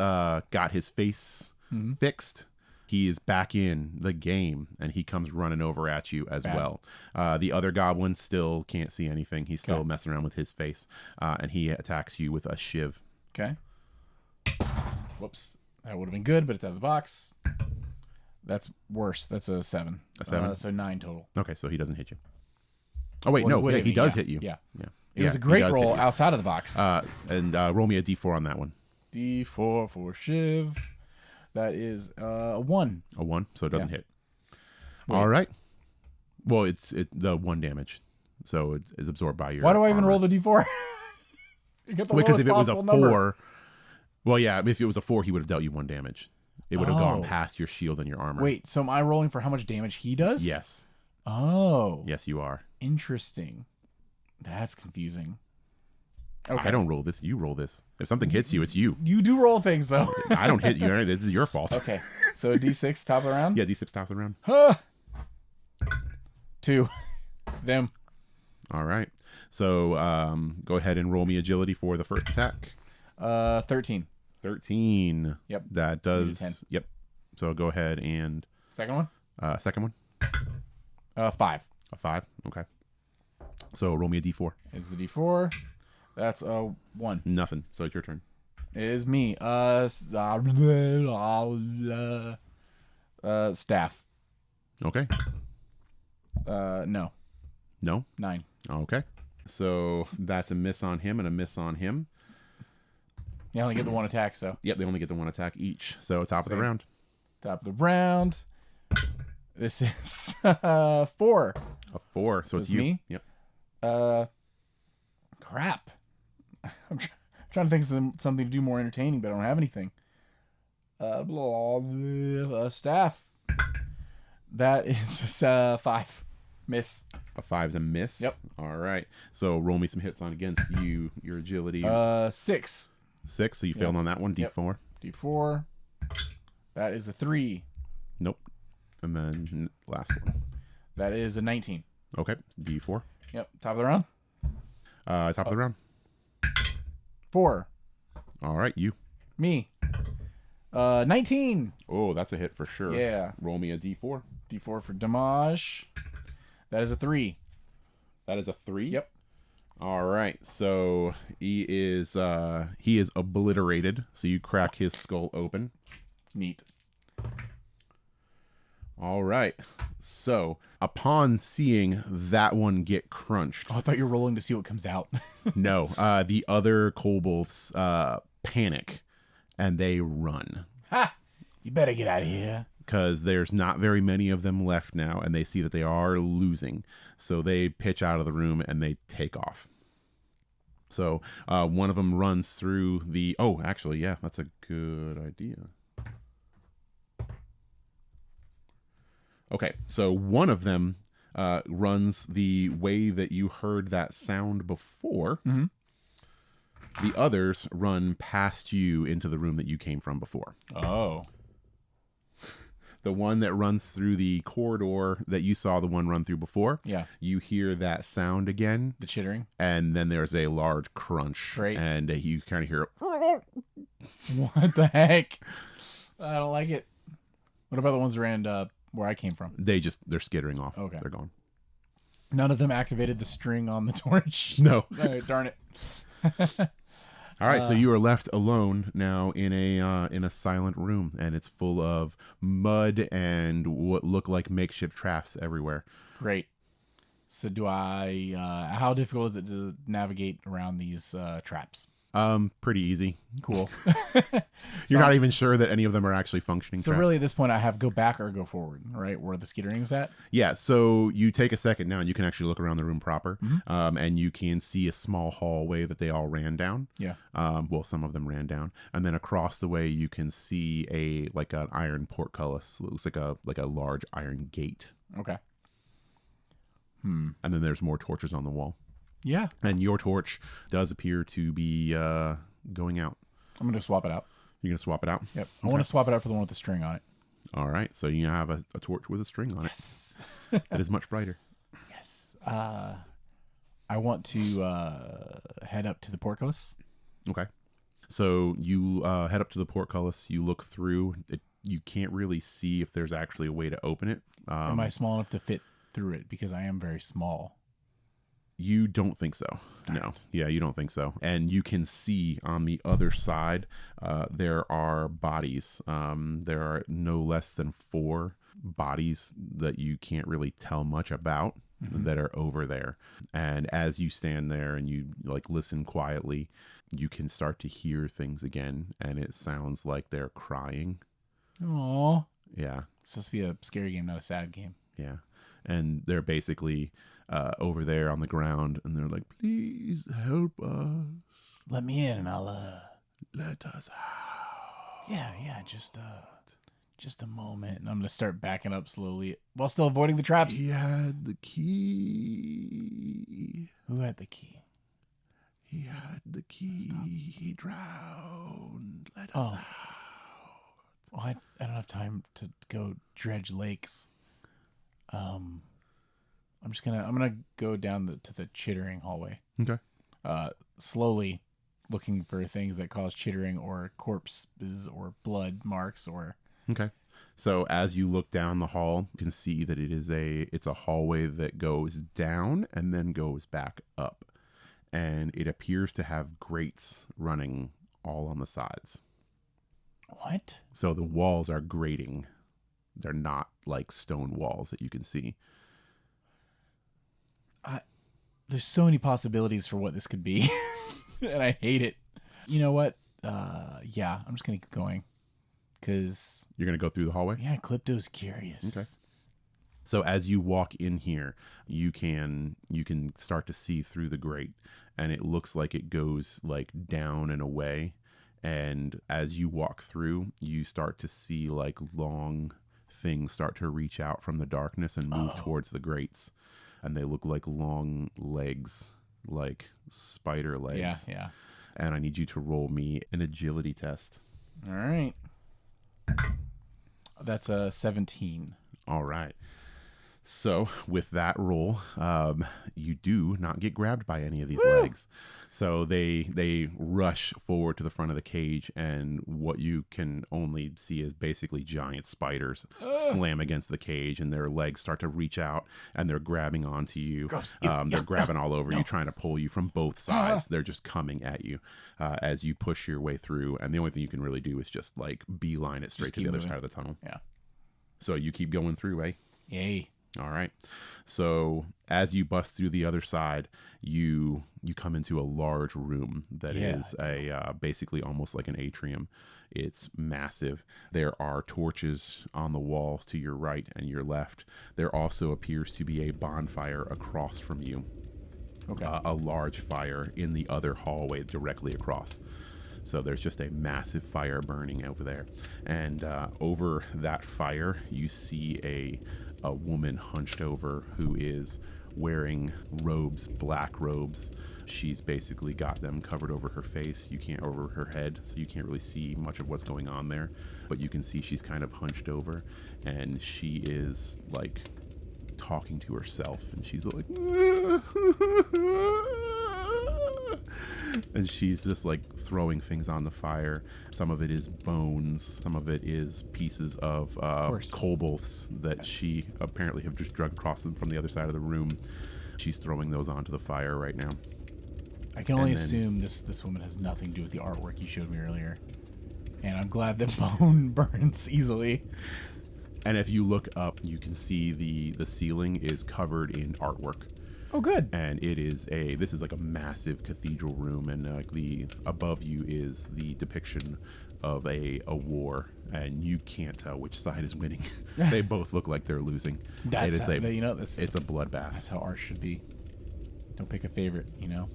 got his face fixed, he is back in the game and he comes running over at you as Bad. well. The other goblin still can't see anything. He's still Okay. messing around with his face, and he attacks you with a shiv. Okay. Whoops. That would have been good, but it's out of the box. That's worse. That's a 7. A 7? So 9 total. Okay, so he doesn't hit you. Oh wait, Well, no, it would yeah, hit he me, does yeah. hit you. Yeah. yeah. It was Yeah, a he great does hit roll you. outside of the box. And roll me a D4 on that one. D4 for Shiv. That is a 1. A 1, so it doesn't hit. Wait. All right. Well, it's the 1 damage, so it's absorbed by your. Why do I even armor. roll the D4? You get the Because lowest if it was a possible 4, number. well, yeah, if it was a 4, he would have dealt you 1 damage. It would have gone Oh. past your shield and your armor. Wait, so am I rolling for how much damage he does? Yes. Oh. Yes, you are. Interesting. That's confusing. Okay. I don't roll this. You roll this. If something hits you, it's you. You do roll things though. I don't hit you. This is your fault. Okay. So a D6 top of the round? Yeah, D6 top of the round. Huh. 2. Them. All right. So go ahead and roll me agility for the first attack. 13. 13. Yep. That Need a does. 10. Yep. So go ahead and Second one? second one. 5. A 5. Okay. So roll me a d4. Is the D4. That's a 1. Nothing. So it's your turn. It is me. Staff. Okay. No. No. 9. Okay. So that's a miss on him and a miss on him. You only get the 1 attack, so. Yep, they only get the 1 attack each. So top of the round. Top of the round. This is 4. A 4. So it's you. me? Yep. Crap. I'm trying to think of something to do more entertaining, but I don't have anything. Staff. That is 5. Miss. A 5's a miss. Yep. All right. So roll me some hits on against you. Your agility. 6. 6. So you failed on that one. D4. Yep. D4. That is a 3. Nope. And then last one. That is a 19. Okay. D4. Yep. Top of the round. Top of the round. 4. All right. You. Me. 19. Oh, that's a hit for sure. Yeah. Roll me a D4. D4 for damage. That is a 3. That is a 3. Yep. All right. So he is obliterated. So you crack his skull open. Neat. All right. So upon seeing that one get crunched, Oh, I thought you were rolling to see what comes out. no, the other kobolds panic and they run Ha! You better get out of here. because there's not very many of them left now, and they see that they are losing. So they pitch out of the room and they take off. So one of them runs through the. Oh, actually, yeah, that's a good idea. Okay, so one of them runs the way that you heard that sound before. Mm-hmm. The others run past you into the room that you came from before. Oh. The one that runs through the corridor that you saw the one run through before. Yeah. You hear that sound again. The chittering. And then there's a large crunch. Great. And you kind of hear, What the heck? I don't like it. What about the ones around where I came from? they're skittering off. Okay. They're gone. None of them activated the string on the torch. No. Oh, darn it. All right, so you are left alone now in a silent room, and it's full of mud and what look like makeshift traps everywhere. Great. So do I, how difficult is it to navigate around these traps? Pretty easy. Cool. You're not even sure that any of them are actually functioning So traps. really at this point I have go back or go forward, right? Where the skittering's at? Yeah, so you take a second now and you can actually look around the room proper. Mm-hmm. And you can see a small hallway that they all ran down. Yeah. Well, some of them ran down. And then across the way you can see an iron portcullis. It looks like a large iron gate. Okay. And then there's more torches on the wall. Yeah. And your torch does appear to be going out. I'm going to swap it out. You're going to swap it out? Yep. I want to swap it out for the one with the string on it. All right. So you have a torch with a string on Yes. it. That is much brighter. Yes. I want to head up to the portcullis. Okay. So you head up to the portcullis. You look through. You can't really see if there's actually a way to open it. Am I small enough to fit through it? Because I am very small. You don't think so. No. Yeah, you don't think so. And you can see on the other side, there are bodies. There are no less than 4 bodies that you can't really tell much about that are over there. And as you stand there and you listen quietly, you can start to hear things again. And it sounds like they're crying. Aww. Yeah. It's supposed to be a scary game, not a sad game. Yeah. And they're basically over there on the ground, and they're like, please help us. Let me in and I'll, Let us out. yeah, just a moment. And I'm going to start backing up slowly while still avoiding the traps. He had the key. Who had the key? He had the key. Stop. He drowned. Let us Oh. out. Well, I don't have time to go dredge lakes. I'm gonna go down to the chittering hallway. Okay. Slowly looking for things that cause chittering or corpses or blood marks or. Okay. So as you look down the hall, you can see that it's a hallway that goes down and then goes back up. And it appears to have grates running all on the sides. What? So the walls are grating. They're not like stone walls that you can see. There's so many possibilities for what this could be. And I hate it. You know what? Yeah, I'm just going to keep going. Because... You're going to go through the hallway? Yeah, Clipto's curious. Okay. So as you walk in here, you can start to see through the grate, and it looks like it goes like down and away. And as you walk through, you start to see like long things start to reach out from the darkness and move towards the grates, and they look like long legs, like spider legs. Yeah, yeah. And I need you to roll me an agility test. All right. That's a 17. All right. So with that roll, you do not get grabbed by any of these legs. So they rush forward to the front of the cage, and what you can only see is basically giant spiders slam against the cage, and their legs start to reach out, and they're grabbing onto you. They're grabbing all over you, trying to pull you from both sides. They're just coming at you as you push your way through, and the only thing you can really do is just like beeline it straight to the other side of the tunnel. Yeah. So you keep going through, eh? Yay. All right. So as you bust through the other side, you come into a large room that is basically almost like an atrium. It's massive. There are torches on the walls to your right and your left. There also appears to be a bonfire across from you. Okay. A large fire in the other hallway directly across. So there's just a massive fire burning over there. And over that fire, you see a woman hunched over who is wearing robes, black robes. She's basically got them covered over her face. You can't over her head, so you can't really see much of what's going on there. But you can see she's kind of hunched over, and she is like talking to herself, and she's like, and she's just like throwing things on the fire. Some of it is bones, some of it is pieces of kobolds that she apparently have just dragged across them from the other side of the room. She's throwing those onto the fire right now. I can only assume this woman has nothing to do with the artwork you showed me earlier, and I'm glad that bone burns easily. And if you look up, you can see the ceiling is covered in artwork. Oh, good. And this is like a massive cathedral room, and above you is the depiction of a war, and you can't tell which side is winning. They both look like they're losing. That's it's a bloodbath. That's how art should be. Don't pick a favorite, you know.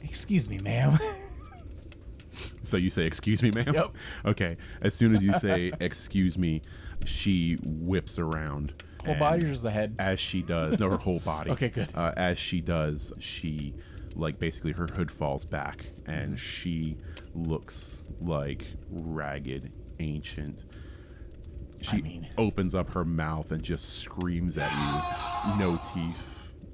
Excuse me, ma'am. So you say, "Excuse me, ma'am?" Yep. Okay. As soon as you say, "Excuse me," she whips around. Whole body or just the head? As she does, no, her whole body. Okay, good. As she does, she, like, basically her hood falls back, and she looks like ragged, ancient. She opens up her mouth and just screams at you. No teeth.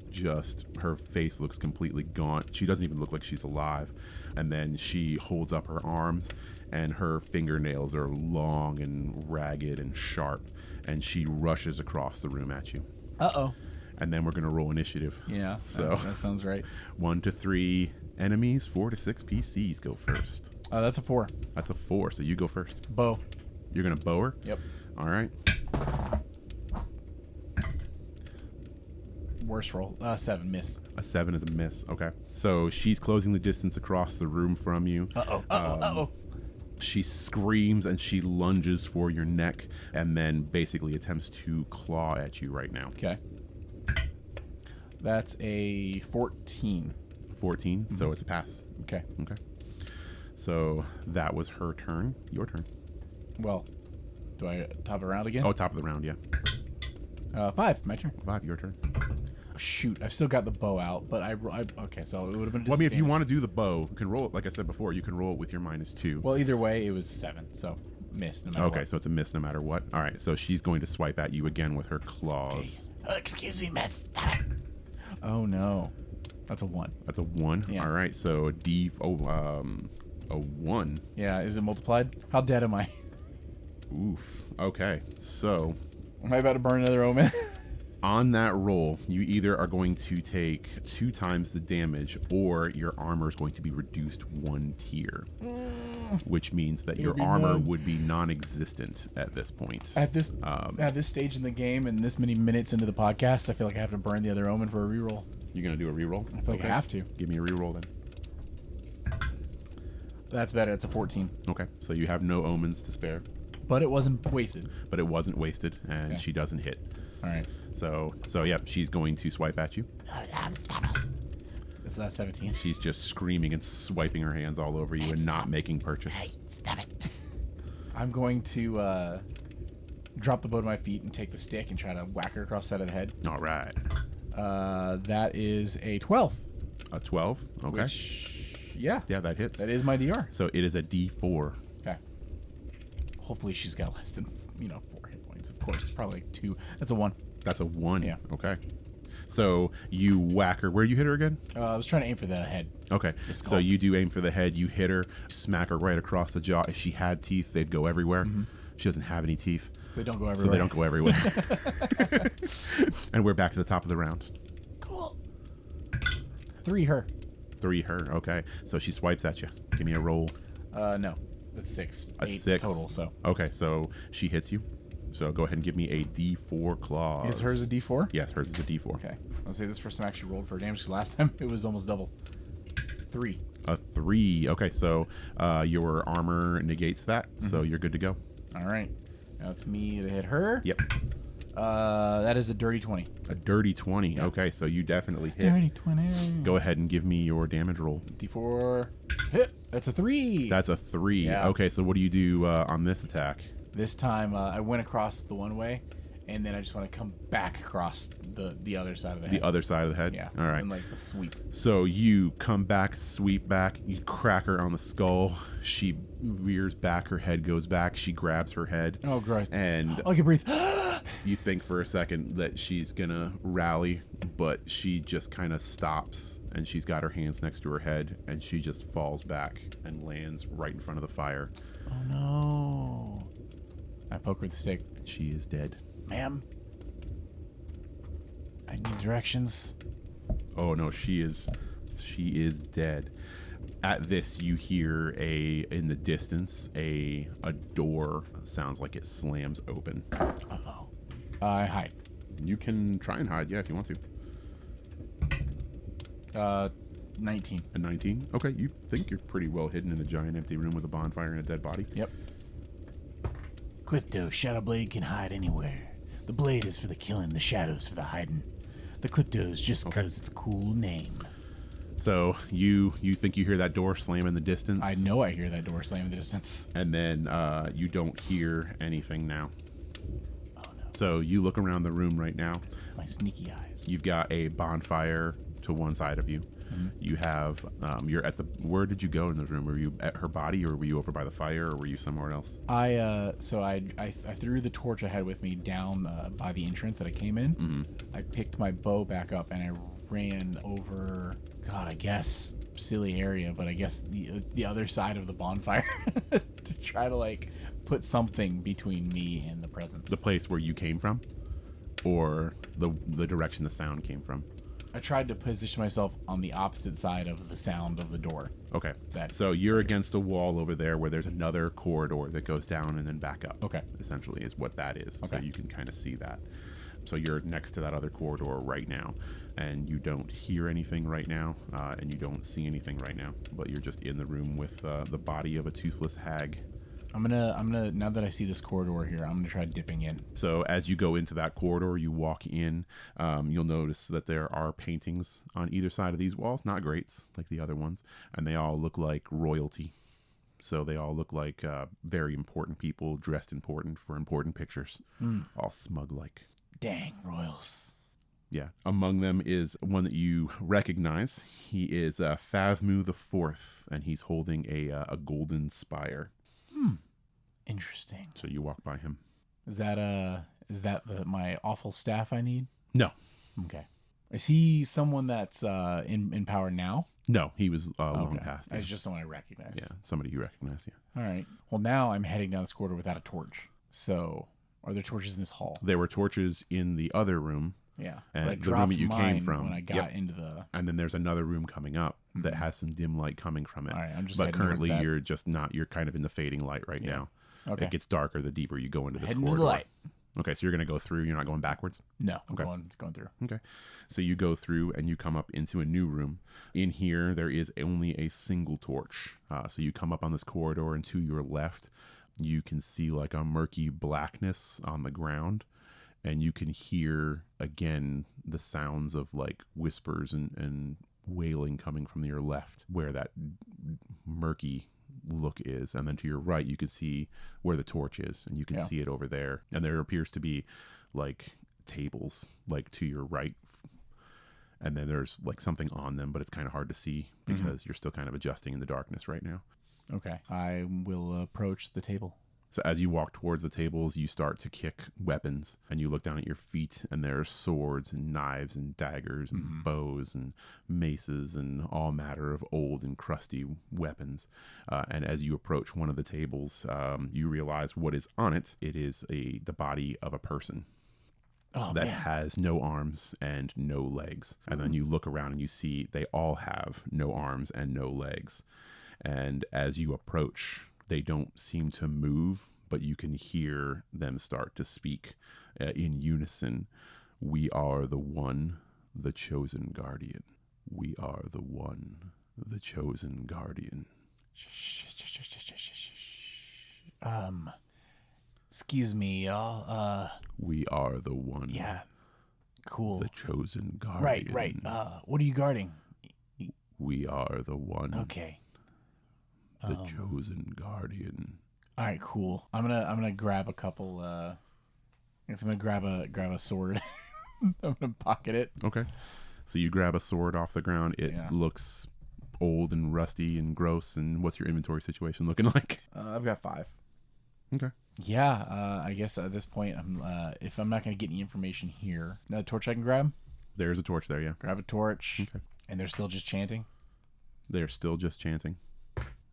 Just her face looks completely gaunt. She doesn't even look like she's alive. And then she holds up her arms, and her fingernails are long and ragged and sharp, and she rushes across the room at you. Uh-oh. And then we're going to roll initiative. Yeah, so that sounds right. 1 to 3 enemies, 4 to 6 PCs go first. That's a 4. That's a 4, so you go first. Bow. You're going to bow her? Yep. All right. Worst roll. 7, miss. A 7 is a miss. Okay. So she's closing the distance across the room from you. Uh-oh. She screams and she lunges for your neck, and then basically attempts to claw at you right now. Okay. That's a 14. 14, so it's a pass. Okay. Okay. So that was her turn. Your turn. Well, do I top it around again? Oh, top of the round, yeah. 5, my turn. 5, your turn. Oh, shoot, I've still got the bow out, but okay, so it would have been. Well, I mean, if you want to do the bow, you can roll it. Like I said before, you can roll it with your -2. Well, either way, it was 7, so miss no matter what. Okay, so it's a miss no matter what. All right, so she's going to swipe at you again with her claws. Okay. Excuse me, miss. Oh no, that's a 1. That's a 1. Yeah. All right, so a 1. Yeah, is it multiplied? How dead am I? Oof. Okay. So Am I about to burn another omen? on that roll, you either are going to take 2 times the damage, or your armor is going to be reduced 1 tier, which means that your be armor none. would be non-existent at this point. At this stage in the game and this many minutes into the podcast, I feel like I have to burn the other omen for a reroll. You're gonna do a reroll? I feel like I have to. Give me a reroll then. That's better. It's a 14. Okay, so you have no omens to spare, But it wasn't wasted. but it wasn't wasted, and Okay. she doesn't hit. All right. So yeah, she's going to swipe at you. It's 17. She's just screaming and swiping her hands all over you and not making purchase. Stop it. I'm going to drop the bow to my feet and take the stick and try to whack her across the side of the head. All right. That is a 12. A 12. Okay. Yeah. Yeah, that hits. That is my DR. So it is a D4. Okay. Hopefully she's got less than, 4 hit points. Of course, it's probably like 2. That's a 1. That's a 1. Yeah. Okay. So you whack her. Where do you hit her again? I was trying to aim for the head. Okay. skull. So you do aim for the head. You hit her, smack her right across the jaw. If she had teeth, they'd go everywhere. She doesn't have any teeth, So they don't go everywhere. so they don't go everywhere. And we're back to the top of the round. Cool. 3 her. 3 her. Okay. So she swipes at you. Give me a roll. No. That's 6. A 8 6 total, so. Okay. So she hits you. So go ahead and give me a D4 claw. Is hers a D4? Yes, hers is a D4. Okay. I'll say this first time I actually rolled for damage, because last time it was almost double. 3. A 3. Okay, so your armor negates that, so you're good to go. All right. Now it's me to hit her. Yep. That is a dirty 20. A dirty 20. Yeah. Okay, so you definitely hit. Dirty 20. Go ahead and give me your damage roll. D4. Hit. That's a 3. That's a 3. Yeah. Okay, so what do you do on this attack? This time I went across the one way, and then I just want to come back across the other side of the head. The other side of the head? Yeah. All right. And like the sweep. So you come back, sweep back, you crack her on the skull. She rears back, her head goes back. She grabs her head. Oh, gross. And I can breathe. you think for a second that she's gonna rally, but she just kind of stops, and she's got her hands next to her head, and she just falls back and lands right in front of the fire. Oh, no. I poke her with the stick. She is dead. Ma'am, I need directions. Oh no, she is dead. At this, you hear in the distance a door sounds like it slams open. Uh-oh. I hide. You can try and hide, yeah, if you want to. 19. A 19. Okay, you think you're pretty well hidden in a giant empty room with a bonfire and a dead body. Yep. Clipto, Shadowblade can hide anywhere. The blade is for the killing, the shadows for the hiding. The Clipto's just because it's a cool name. So you think you hear that door slam in the distance. I know I hear that door slam in the distance. And then you don't hear anything now. Oh no, So you look around the room right now. my sneaky eyes. You've got a bonfire to one side of you. You have you're at the. Where did you go in the room? Were you at her body, or were you over by the fire, or were you somewhere else? I threw the torch I had with me down by the entrance that I came in. I picked my bow back up and I ran over. God, I guess silly area, but I guess the other side of the bonfire to try to like put something between me and the presence. The place where you came from, or the direction the sound came from. I tried to position myself on the opposite side of the sound of the door. Okay. That- So you're against a wall over there where there's another corridor that goes down and then back up. Okay. Essentially is what that is. So Okay. you can kind of see that. So you're next to that other corridor right now, and you don't hear anything right now, and you don't see anything right now, but you're just in the room with the body of a toothless hag. I'm gonna now that I see this corridor here, I'm gonna try dipping in. So as you go into that corridor, you walk in, you'll notice that there are paintings on either side of these walls, not greats like the other ones, and they all look like royalty. So they all look like very important people dressed important for important pictures, all smug like. Dang, royals. Yeah. Among them is one that you recognize. He is Phasmu the Fourth, and he's holding a golden spire. Interesting. So you walk by him. Is that my awful staff I need? No. Okay. Is he someone that's in power now? No, he was long Okay. past. It's just someone I recognize. Yeah, somebody you recognize, yeah. All right. Well, now I'm heading down this corridor without a torch. So, are there torches in this hall? There were torches in the other room. Yeah. And But I the room dropped that you came mine from. when I got into the... And then there's another room coming up that has some dim light coming from it. All right, I'm just but heading towards currently that. you're just not, you're kind of in the fading light right now. Okay. It gets darker the deeper you go into this Heading to corridor. the light. Okay, so you're going to go through, you're not going backwards? No, I'm Okay. going through. Okay. So you go through and you come up into a new room. In here, there is only a single torch. So you come up on this corridor, and to your left, you can see like a murky blackness on the ground. And you can hear, again, the sounds of like whispers and wailing coming from your left, where that murky look is. And then to your right, you can see where the torch is, and you can see it over there. And there appears to be like tables like to your right, and then there's like something on them, but it's kind of hard to see because you're still kind of adjusting in the darkness right now. Okay. I will approach the table. So as you walk towards the tables, you start to kick weapons, and you look down at your feet, and there are swords and knives and daggers and bows and maces and all matter of old and crusty weapons. And as you approach one of the tables, you realize what is on it. It is the body of a person. That has no arms and no legs. And then you look around and you see they all have no arms and no legs. And as you approach, they don't seem to move, but you can hear them start to speak in unison. We are the one, the chosen guardian. We are the one, the chosen guardian. Excuse me, y'all. We are the one. Yeah. Cool. The chosen guardian. Right. What are you guarding? We are the one. Okay. The chosen guardian. All right, cool. I'm gonna grab a couple. I guess I'm gonna grab a sword. I'm gonna pocket it. Okay. So you grab a sword off the ground. It looks old and rusty and gross. And what's your inventory situation looking like? I've got 5. Okay. Yeah. I guess at this point, if I'm not gonna get any information here, another torch I can grab. There's a torch there. Yeah. Grab a torch. Okay. And they're still just chanting. They're still just chanting.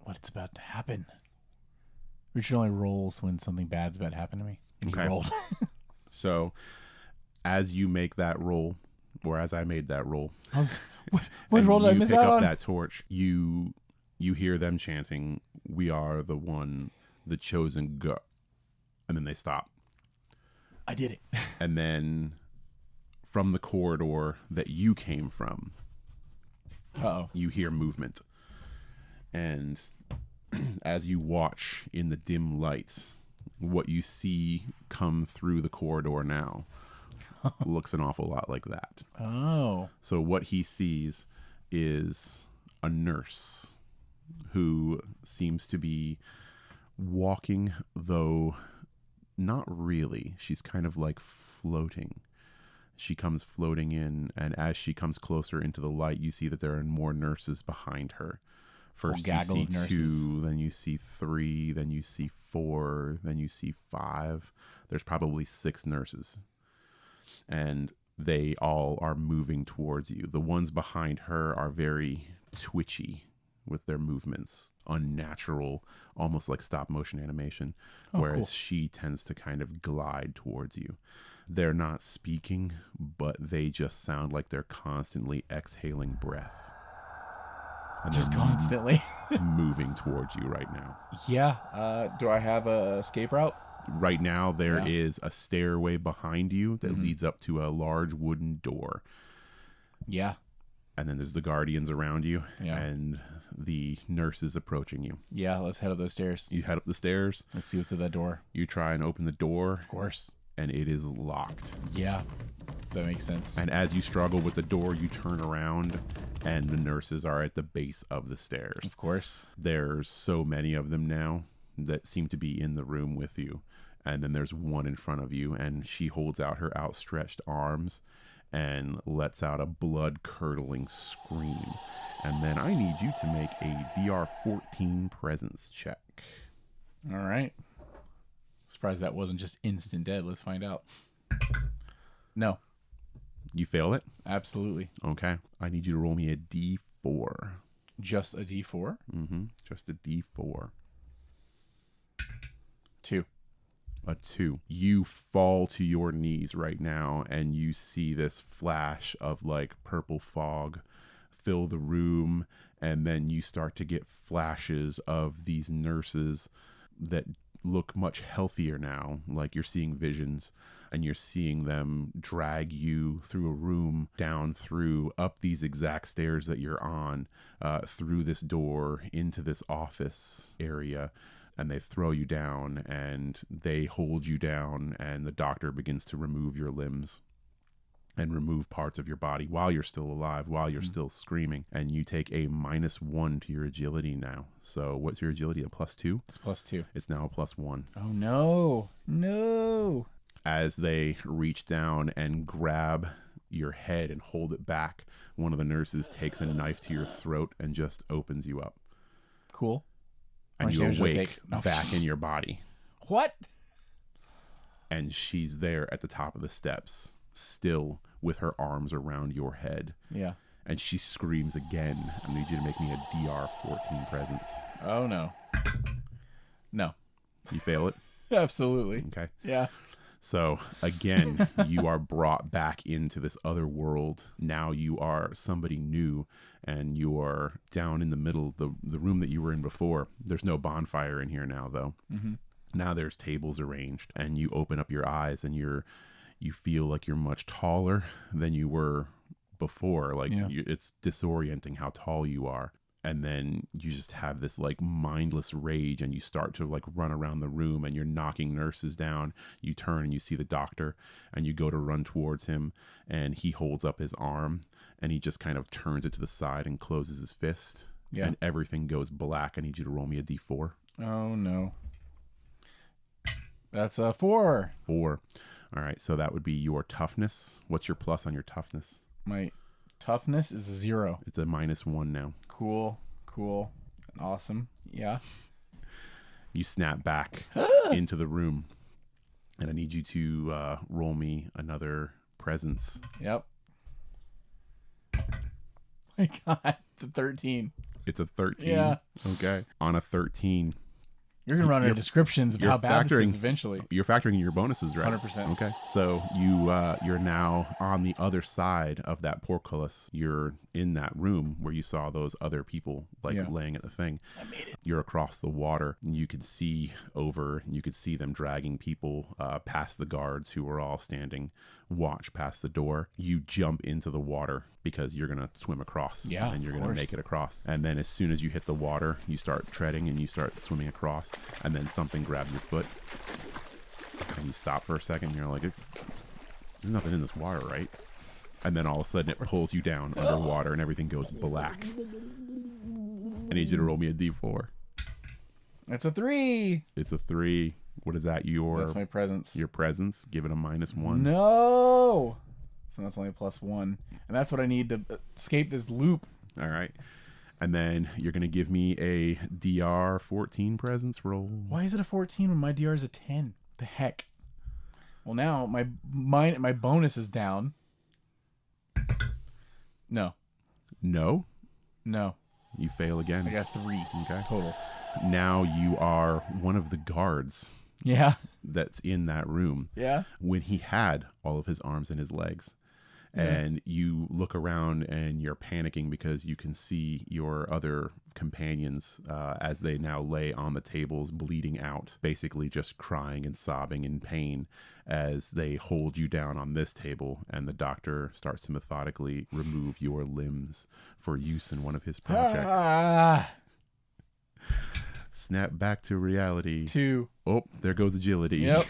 What's about to happen? Richard only rolls when something bad's about to happen to me. And he rolled. So, as you make that roll, or as I made that roll, what roll did I miss out on? You pick up that torch. You hear them chanting, "We are the one, the chosen God," and then they stop. I did it. And then, from the corridor that you came from, you hear movement. And as you watch in the dim lights, what you see come through the corridor now looks an awful lot like that. Oh. So what he sees is a nurse who seems to be walking, though not really. She's kind of like floating. She comes floating in, and as she comes closer into the light, you see that there are more nurses behind her. First you see 2, then you see 3, then you see 4, then you see 5. There's probably 6 nurses. And they all are moving towards you. The ones behind her are very twitchy with their movements, unnatural, almost like stop motion animation, whereas she tends to kind of glide towards you. They're not speaking, but they just sound like they're constantly exhaling breath. And just constantly moving towards you right now. Yeah. Do I have a escape route? Right now, there is a stairway behind you that leads up to a large wooden door. Yeah. And then there's the guardians around you, Yeah. and the nurses approaching you. Yeah, let's head up those stairs. You head up the stairs. Let's see what's at that door. You try and open the door. Of course. And it is locked. Yeah, that makes sense. And as you struggle with the door, you turn around, and the nurses are at the base of the stairs. Of course. There's so many of them now that seem to be in the room with you. And then there's one in front of you, and she holds out her outstretched arms and lets out a blood-curdling scream. And then I need you to make a DR14 presence check. All right. Surprised that wasn't just instant dead. Let's find out. No. You fail it? Absolutely. Okay. I need you to roll me a D4. Just a D4? Mm-hmm. Just a D4. 2. A 2. You fall to your knees right now, and you see this flash of like purple fog fill the room, and then you start to get flashes of these nurses that look much healthier now. Like you're seeing visions, and you're seeing them drag you through a room, down through, up these exact stairs that you're on, through this door into this office area. And they throw you down, and they hold you down, and the doctor begins to remove your limbs and remove parts of your body while you're still alive, while you're still screaming. And you take a -1 to your agility now. So what's your agility? A +2? It's +2. It's now a +1. Oh, no. No. As they reach down and grab your head and hold it back, one of the nurses takes a knife to your throat and just opens you up. Cool. And How you much damage do I awake take? No. back in your body. What? And she's there at the top of the steps, still with her arms around your head. Yeah. And she screams again. I need you to make me a DR 14 presence. Oh, no. No. You fail it? Absolutely. Okay. Yeah. So again, you are brought back into this other world. Now you are somebody new, and you are down in the middle, the room that you were in before. There's no bonfire in here now, though. Mm-hmm. Now there's tables arranged, and you open up your eyes, and you feel like you're much taller than you were before. Like it's disorienting how tall you are. And then you just have this like mindless rage, and you start to like run around the room, and you're knocking nurses down. You turn and you see the doctor, and you go to run towards him, and he holds up his arm, and he just kind of turns it to the side and closes his fist. Yeah. And everything goes black. I need you to roll me a D4. Oh, no. That's a 4. 4. All right. So that would be your toughness. What's your plus on your toughness? My toughness is a 0. It's a -1 now. Cool. Awesome. Yeah. You snap back into the room, and I need you to roll me another presence. Yep. My God. It's a 13. It's a 13. Yeah. Okay. On a 13, You're going to run out of descriptions of you're how bad this is factoring- eventually. you're factoring in your bonuses, right? 100%. Okay. So you're now on the other side of that portcullis. You're in that room where you saw those other people laying at the thing. I made it. You're across the water, and you could see them dragging people past the guards who were all standing watch past the door. You jump into the water because you're going to swim across, and you're going to make it across. And then as soon as you hit the water, you start treading and you start swimming across, and then something grabs your foot, and you stop for a second, and you're like, there's nothing in this water, right? And then all of a sudden it pulls you down underwater, and everything goes black. I need you to roll me a D4. That's a 3. It's a 3. What is that? That's my presence. Your presence. Give it a -1. No. So that's only a +1. And that's what I need to escape this loop. All right. And then you're going to give me a DR 14 presence roll. Why is it a 14 when my DR is a 10? The heck? Well, now my bonus is down. No. No. You fail again. I got 3. Okay. Total. Now you are one of the guards Yeah. that's in that room. Yeah. When he had all of his arms and his legs. And you look around and you're panicking because you can see your other companions as they now lay on the tables bleeding out, basically just crying and sobbing in pain as they hold you down on this table, and the doctor starts to methodically remove your limbs for use in one of his projects. Snap back to reality. 2. Oh, there goes agility. Yep.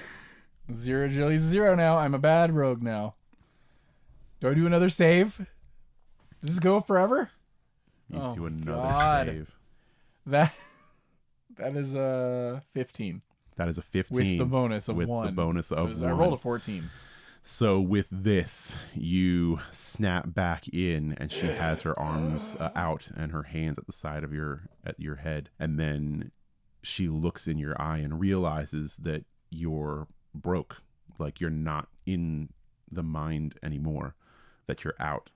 0 agility, 0 now. I'm a bad rogue now. Do I do another save? Does this go forever? You do another God. save. That is a 15 That is a 15. with the bonus of with 1. the bonus of So 1. I rolled a 14. So with this, you snap back in, and she has her arms out and her hands at the side of your head, and then she looks in your eye and realizes that you're broke, like you're not in the mind anymore, that you're out.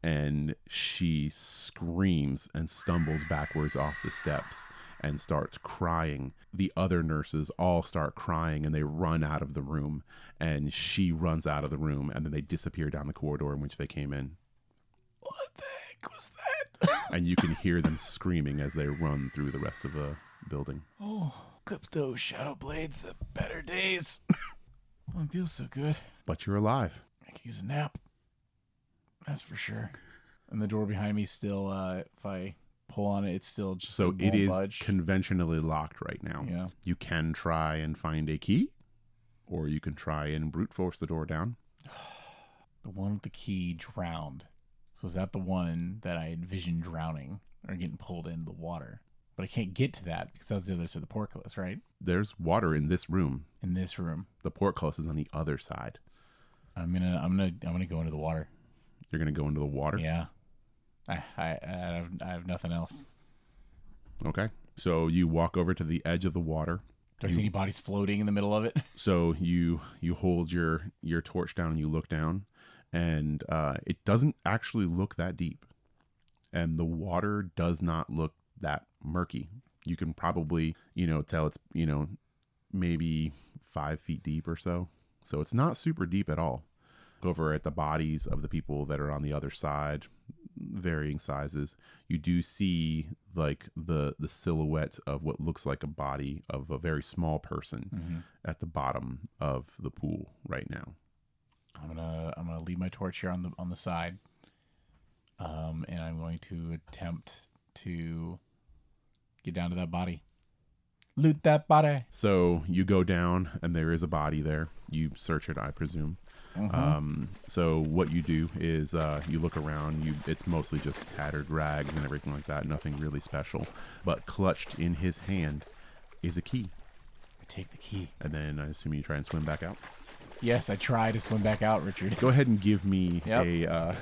And she screams and stumbles backwards off the steps, and starts crying. The other nurses all start crying, and they run out of the room, and she runs out of the room, and then they disappear down the corridor in which they came in. What the heck was that? And you can hear them screaming as they run through the rest of the building. Oh, clip those shadow blades. Better days. I feel so good. But you're alive. I could use a nap. That's for sure. And the door behind me still, if I pull on it, it's still just So won't it is budge. conventionally locked right now. Yeah. You can try and find a key, or you can try and brute force the door down. The one with the key drowned. So is that the one that I envisioned drowning or getting pulled into the water? But I can't get to that because that's the other side of the portcullis, right? There's water in this room. In this room. The portcullis is on the other side. I'm gonna go into the water. You're gonna go into the water. Yeah. I have nothing else. Okay. So you walk over to the edge of the water. Do I see any bodies floating in the middle of it? So you hold your torch down and you look down, and it doesn't actually look that deep, and the water does not look that murky. You can probably tell it's maybe 5 feet deep or so. So it's not super deep at all. Over at the bodies of the people that are on the other side, varying sizes, you do see like the silhouette of what looks like a body of a very small person at the bottom of the pool right now. I'm gonna leave my torch here on the side, and I'm going to attempt to get down to that body, loot that body. So you go down, and there is a body there. You search it, I presume. So what you do is you look around. It's mostly just tattered rags and everything like that. Nothing really special. But clutched in his hand is a key. I take the key. And then I assume you try and swim back out. Yes, I try to swim back out, Richard. Go ahead and give me Yep. a...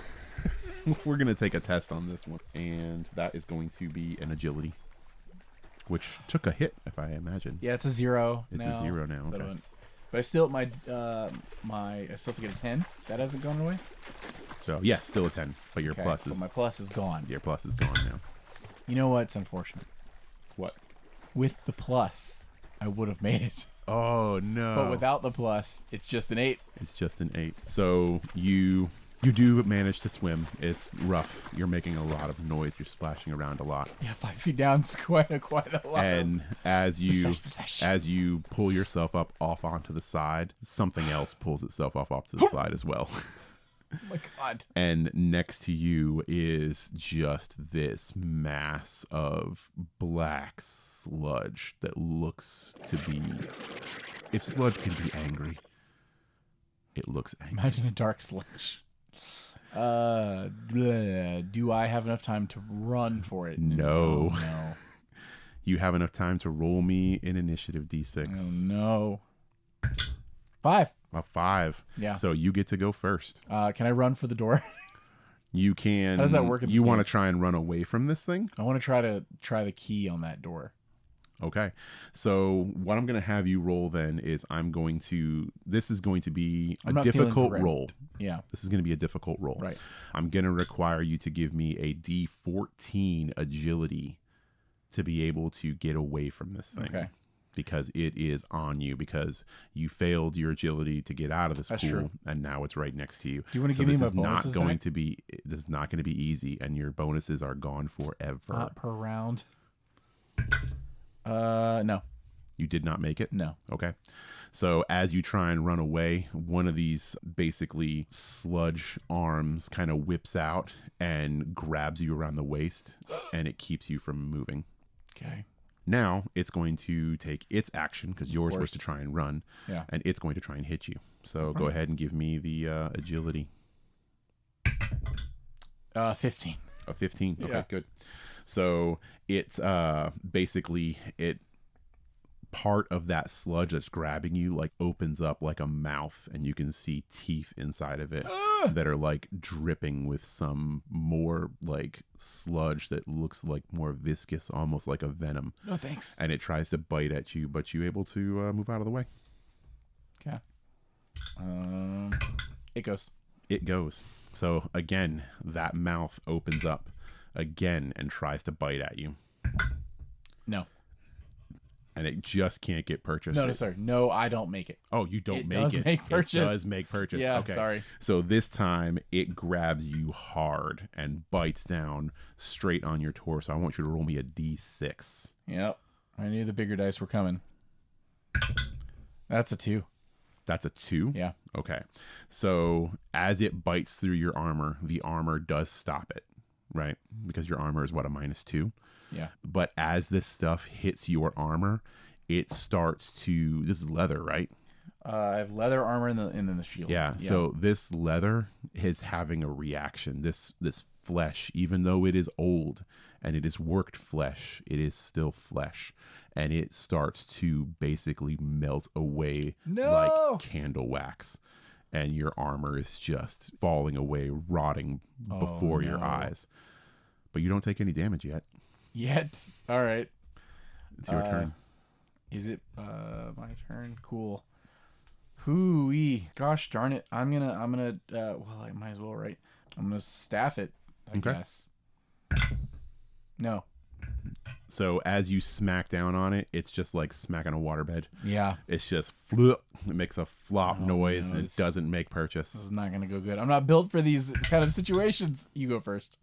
we're going to take a test on this one. And that is going to be an agility, which took a hit, if I imagine. Yeah, it's a 0. It's a 0 now, So okay. but I still I still have to get a 10. That hasn't gone away. So, yes, still a 10. But your Okay, plus but is... my plus is gone. Your plus is gone now. You know what's unfortunate? What? With the plus, I would have made it. Oh, no. But without the plus, it's just an 8. It's just an 8. So you do manage to swim. It's rough. You're making a lot of noise. You're splashing around a lot. Yeah, 5 feet down is quite a lot. And as you Splash. pull yourself up off onto the side, something else pulls itself off to the side as well. Oh my god. And next to you is just this mass of black sludge that looks to be... If sludge can be angry, it looks angry. Imagine a dark sludge. Do I have enough time to run for it? No. Oh, no. You have enough time to roll me an initiative D6. Oh, no. 5. A 5. Yeah. So you get to go first. Can I run for the door? You can. How does that work in this You want to game? try and run away from this thing? I want to try the key on that door. Okay. So what I'm going to have you roll then is this is going to be a I'm not feeling difficult correct. roll. Yeah. This is going to be a difficult roll. Right. I'm going to require you to give me a D14 agility to be able to get away from this thing. Okay. Because it is on you, because you failed your agility to get out of this That's pool, true. and now it's right next to you. Do you want to give me my this bonuses is not going back? to be this is not going to be easy, and your bonuses are gone forever. Not per round. No. You did not make it? No. Okay. So as you try and run away, one of these basically sludge arms kind of whips out and grabs you around the waist, and it keeps you from moving. Okay. Now it's going to take its action, because yours was course. to try and run, Yeah. and it's going to try and hit you. So go ahead and give me the agility. 15. A 15. Okay, Yeah. good. So it's basically part of that sludge that's grabbing you like opens up like a mouth, and you can see teeth inside of it that are like dripping with some more like sludge that looks like more viscous, almost like a venom. No thanks. And it tries to bite at you, but you're able to move out of the way. Okay. It goes. It goes. So again, that mouth opens up again and tries to bite at you. No. And it just can't get purchased. No, sorry. No, I don't make it. Oh, you don't It make does it. make purchase. It does make purchase. Yeah, okay. sorry. So this time it grabs you hard and bites down straight on your torso. I want you to roll me a d6. Yep. I knew the bigger dice were coming. That's a 2. That's a 2? Yeah. Okay. So as it bites through your armor, the armor does stop it, right? Because your armor is what, a -2? Yeah. But as this stuff hits your armor, it starts to, this is leather, right? I have leather armor and then the shield. Yeah. So this leather is having a reaction. This flesh, even though it is old and it is worked flesh, it is still flesh. And it starts to basically melt away like candle wax. And your armor is just falling away, rotting before your eyes. But you don't take any damage yet. Yet. All right. It's your turn. Is it my turn? Cool. Hooey. Gosh darn it. I'm gonna well, I might as well, right? I'm gonna staff it, I guess. No. So as you smack down on it, it's just like smacking a waterbed. Yeah. It's just flip. It makes a flop noise no, and it doesn't make purchase. This is not gonna go good. I'm not built for these kind of situations. You go first.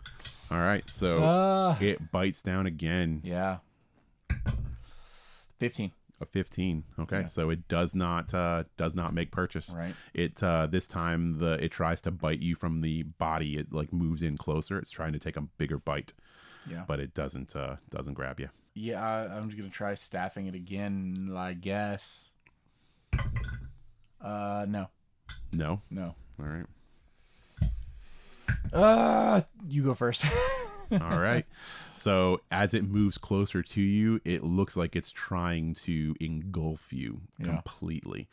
All right. So it bites down again. Yeah. 15. A 15. Okay. Yeah. So it does not make purchase. Right. It this time it tries to bite you from the body. It like moves in closer. It's trying to take a bigger bite. Yeah. But it doesn't grab you. Yeah, I'm just gonna try staffing it again, I guess. No. No. No. All right. You go first. All right. So as it moves closer to you, it looks like it's trying to engulf you completely.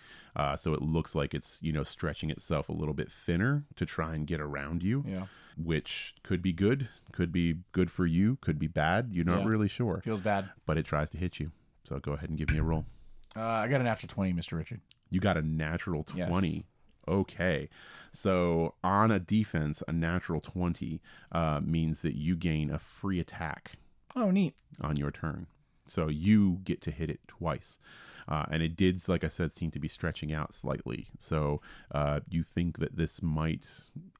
So it looks like it's, stretching itself a little bit thinner to try and get around you. Yeah. Which could be good for you, could be bad. You're not really sure. Feels bad. But it tries to hit you. So go ahead and give me a roll. I got a natural 20, Mr. Richard. You got a natural 20. Yes. Okay. So on a defense, a natural 20 means that you gain a free attack. Oh, neat. On your turn. So you get to hit it twice. And it did, like I said, seem to be stretching out slightly. So you think that this might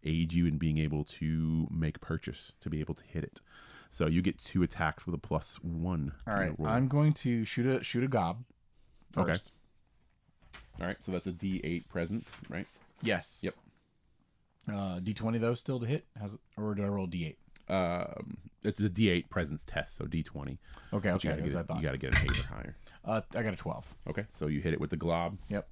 aid you in being able to make purchase, to be able to hit it. So you get 2 attacks with a +1. All right. I'm going to shoot a gob first. Okay. All right. So that's a D8 presence, right? Yes. Yep. D20 though still to hit? Or do I roll D8? It's a D8 presence test, so D20. Okay. You got to get an 8 or higher. I got a 12. Okay, so you hit it with the glob. Yep.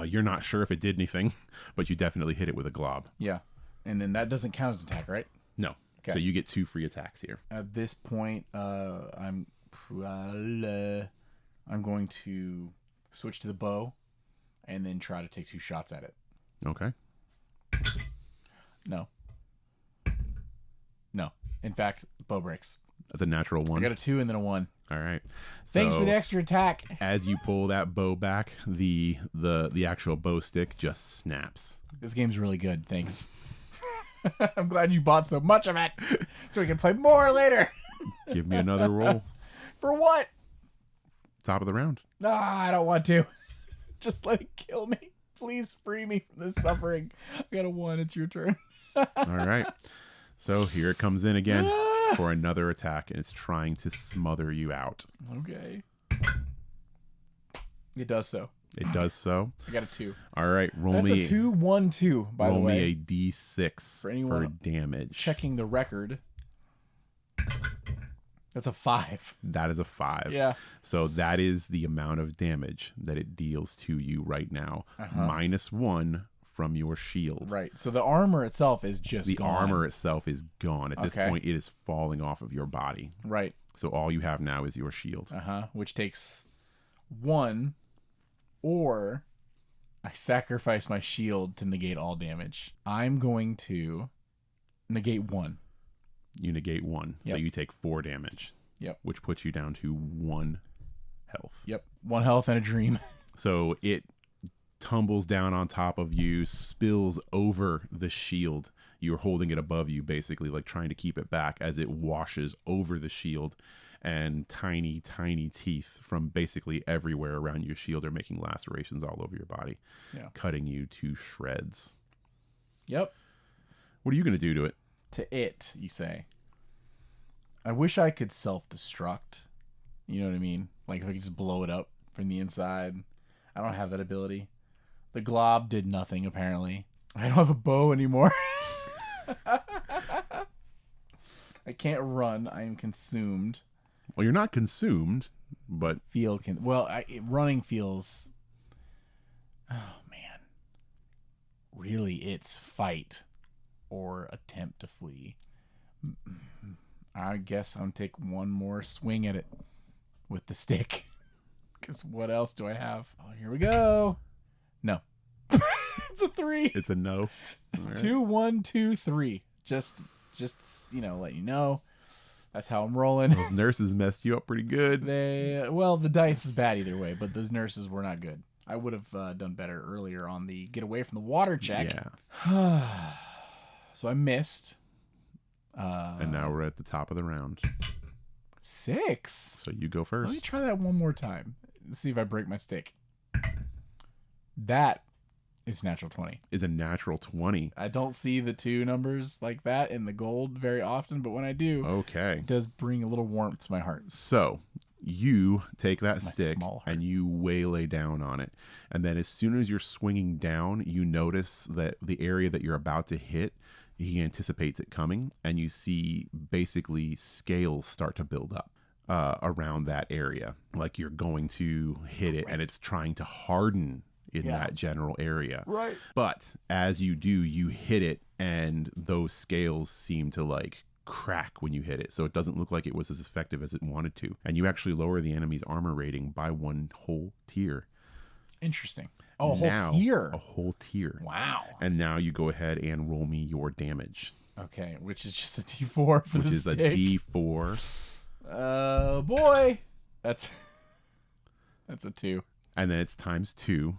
You're not sure if it did anything, but you definitely hit it with a glob. Yeah. And then that doesn't count as an attack, right? No. Okay. So you get 2 free attacks here. At this point, I'm going to switch to the bow and then try to take 2 shots at it. Okay. No. In fact, bow breaks. That's a natural 1. I got a 2 and then a 1. All right. Thanks So for the extra attack. as you pull that bow back, the actual bow stick just snaps. This game's really good. Thanks. I'm glad you bought so much of it so we can play more later. Give me another roll. For what? Top of the round. No, I don't want to. Just let it kill me. Please free me from this suffering. I got a 1. It's your turn. All right. So here it comes in again for another attack, and it's trying to smother you out. Okay. It does so. It does so. I got a 2. All right. Roll That's me a 2, 1, 2, by the roll way. me a D6 For anyone for damage. Checking the record. That's a 5. That is a 5. Yeah. So that is the amount of damage that it deals to you right now. -1 from your shield. Right. So the armor itself is just The gone. armor itself is gone. At this Okay. point, it is falling off of your body. Right. So all you have now is your shield. Which takes 1, or I sacrifice my shield to negate all damage. I'm going to negate 1. You negate 1. So Yep. you take 4 damage. Yep. Which puts you down to 1 health. Yep. 1 health and a dream. So it tumbles down on top of you, spills over the shield. You're holding it above you, basically, like trying to keep it back as it washes over the shield. And tiny, tiny teeth from basically everywhere around your shield are making lacerations all over your body, cutting you to shreds. Yep. What are you going to do to it? To it, you say? I wish I could self-destruct. You know what I mean? Like if I could just blow it up from the inside. I don't have that ability. The glob did nothing, apparently. I don't have a bow anymore. I can't run. I am consumed. Well, you're not consumed, but... Running feels... Oh, man. Really, it's fight or attempt to flee. I guess I'll take one more swing at it with the stick. Because what else do I have? Oh, here we go. No. It's a 3. It's a no. All right. 2, 1, 2, 3. Just let you know. That's how I'm rolling. Those nurses messed you up pretty good. The dice is bad either way, but those nurses were not good. I would have done better earlier on the get away from the water check. Yeah. So I missed. And now we're at the top of the round. 6. So you go first. Let me try that one more time. Let's see if I break my stick. That is natural 20. Is a natural 20. I don't see the 2 numbers like that in the gold very often, but when I do, Okay. it does bring a little warmth to my heart. So you take that My stick small heart. and you waylay down on it. And then as soon as you're swinging down, you notice that the area that you're about to hit, he anticipates it coming, and you see basically scales start to build up around that area. Like you're going to hit it and it's trying to harden in that general area. Right. But as you do, you hit it and those scales seem to like crack when you hit it. So it doesn't look like it was as effective as it wanted to. And you actually lower the enemy's armor rating by 1 whole tier. Interesting. Oh, a whole tier. A whole tier. Wow. And now you go ahead and roll me your damage. Okay, which is just a D4 for which the is stick. a D4. Boy. That's a 2. And then it's times 2.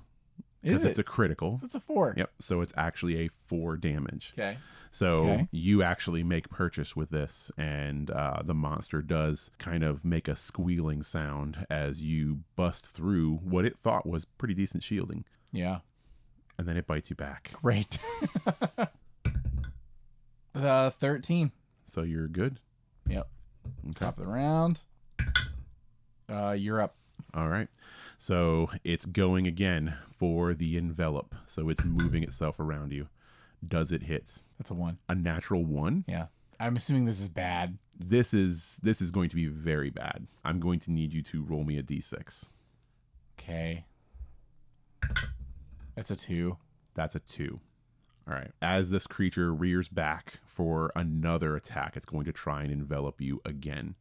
Is Because it? it's a critical. It's a 4. Yep. So it's actually a 4 damage. Okay. So you actually make purchase with this, and the monster does kind of make a squealing sound as you bust through what it thought was pretty decent shielding. Yeah. And then it bites you back. Great. 13. So you're good? Yep. Okay. Top of the round. You're up. All right. So it's going again for the envelop. So it's moving itself around you. Does it hit? That's a 1. A natural 1? Yeah. I'm assuming this is bad. This is going to be very bad. I'm going to need you to roll me a d6. Okay. That's a 2. That's a 2. All right. As this creature rears back for another attack, it's going to try and envelop you again.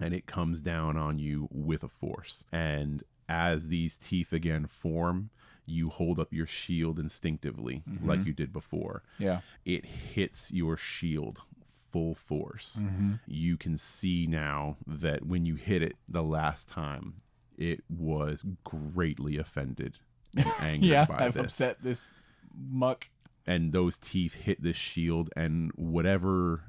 And it comes down on you with a force. And as these teeth again form, you hold up your shield instinctively, like you did before. Yeah. It hits your shield full force. You can see now that when you hit it the last time, it was greatly offended and angered by I've this. upset this muck. And those teeth hit this shield, and whatever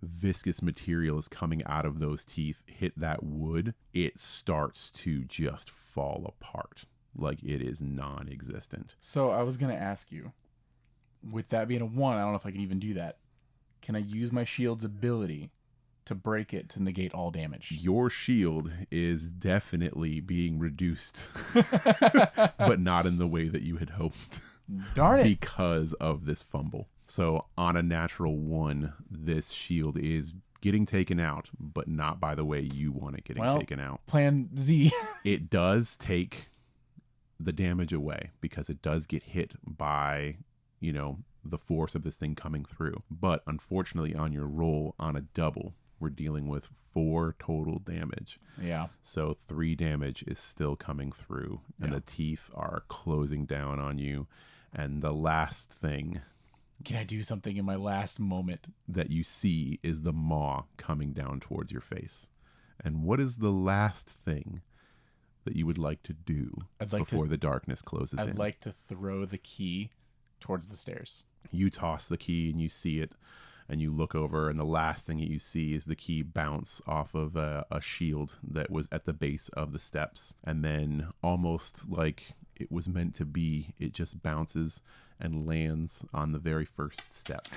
viscous material is coming out of those teeth hit that wood, it starts to just fall apart. Like it is non-existent. So I was going to ask you, with that being a 1, I don't know if I can even do that. Can I use my shield's ability to break it to negate all damage? Your shield is definitely being reduced, but not in the way that you had hoped. Darn it. Because of this fumble. So on a natural 1, this shield is getting taken out, but not by the way you want it getting taken out. Plan Z. It does take the damage away because it does get hit by, the force of this thing coming through. But unfortunately on your roll on a double, we're dealing with 4 total damage. Yeah. So 3 damage is still coming through, and the teeth are closing down on you. And the last thing... Can I do something in my last moment? That you see is the maw coming down towards your face. And what is the last thing that you would like to do before the darkness closes in? I'd like to throw the key towards the stairs. You toss the key and you see it, and you look over, and the last thing that you see is the key bounce off of a shield that was at the base of the steps. And then, almost like it was meant to be, it just bounces and lands on the very first step,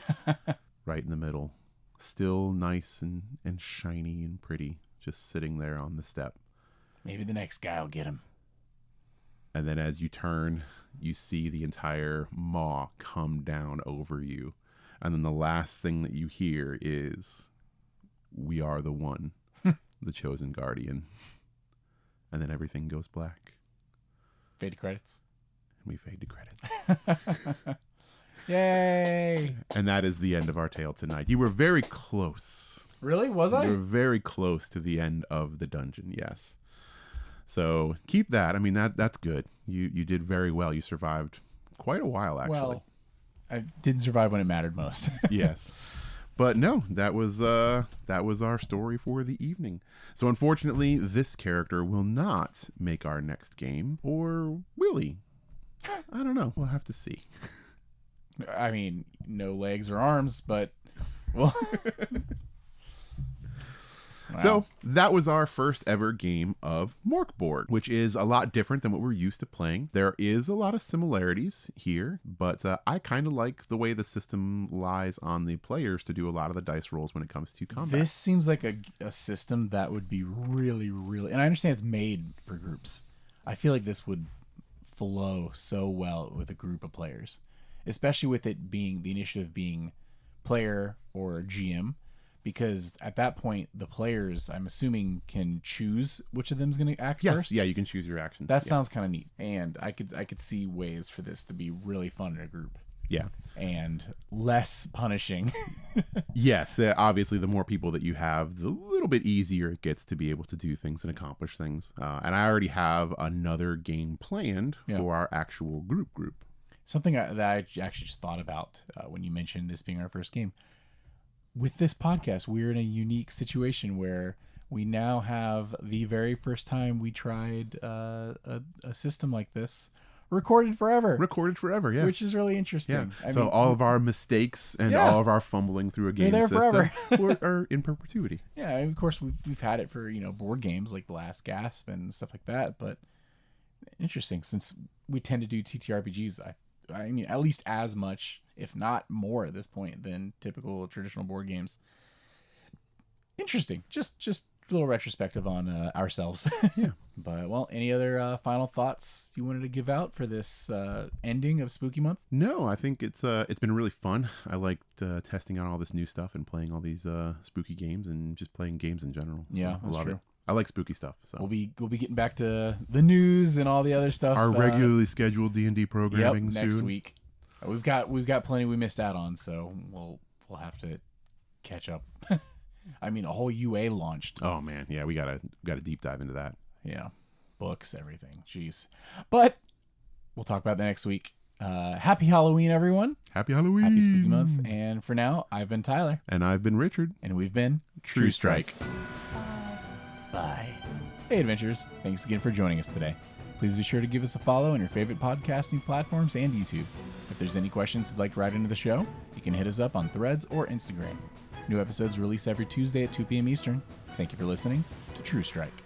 right in the middle. Still nice and shiny and pretty, just sitting there on the step. Maybe the next guy will get him. And then as you turn, you see the entire maw come down over you. And then the last thing that you hear is, "We are the one, the chosen guardian." And then everything goes black. Fade to credits. And we fade to credits. Yay! And that is the end of our tale tonight. You were very close. Really? Was I? You were very close to the end of the dungeon, yes. So keep that. I mean, that's good. You did very well. You survived quite a while, actually. Well, I didn't survive when it mattered most. Yes. But no, that was our story for the evening. So unfortunately, this character will not make our next game, or will he? I don't know. We'll have to see. I mean, no legs or arms, but well. Wow. So that was our first ever game of MÖRK BORG, which is a lot different than what we're used to playing. There is a lot of similarities here, but I kind of like the way the system lies on the players to do a lot of the dice rolls when it comes to combat. This seems like a system that would be really, really, and I understand it's made for groups. I feel like this would flow so well with a group of players, especially with it being the initiative being player or GM. Because at that point, the players, I'm assuming, can choose which of them is going to act first. Yeah, you can choose your action. That sounds kind of neat, and I could see ways for this to be really fun in a group. Yeah, and less punishing. Yes, obviously, the more people that you have, the little bit easier it gets to be able to do things and accomplish things. And I already have another game planned for our actual group. Something that I actually just thought about when you mentioned this being our first game. With this podcast, we're in a unique situation where we now have the very first time we tried a system like this recorded forever, yeah. Which is really interesting. Yeah. So all of our mistakes and all of our fumbling through a game system are in perpetuity. Yeah, and of course we've had it for board games like The Last Gasp and stuff like that. But interesting, since we tend to do TTRPGs, I mean, at least as much, if not more at this point, than typical traditional board games. Interesting. Just a little retrospective on ourselves. Yeah. But, well, any other final thoughts you wanted to give out for this ending of Spooky Month? No, I think it's been really fun. I liked testing out all this new stuff and playing all these spooky games and just playing games in general. So Yeah, that's true. I like spooky stuff. So we'll be getting back to the news and all the other stuff. Our regularly scheduled D&D programming soon. Next week. We've got plenty we missed out on, so we'll have to catch up. I mean, a whole UA launched. Oh man, yeah, we gotta deep dive into that. Yeah, books, everything. Jeez, but we'll talk about that next week. Happy Halloween, everyone! Happy Halloween! Happy Spooky Month! And for now, I've been Tyler, and I've been Richard, and we've been True Strike. Bye. Hey, adventurers! Thanks again for joining us today. Please be sure to give us a follow on your favorite podcasting platforms and YouTube. If there's any questions you'd like to write into the show, you can hit us up on Threads or Instagram. New episodes release every Tuesday at 2 p.m. Eastern. Thank you for listening to True Strike.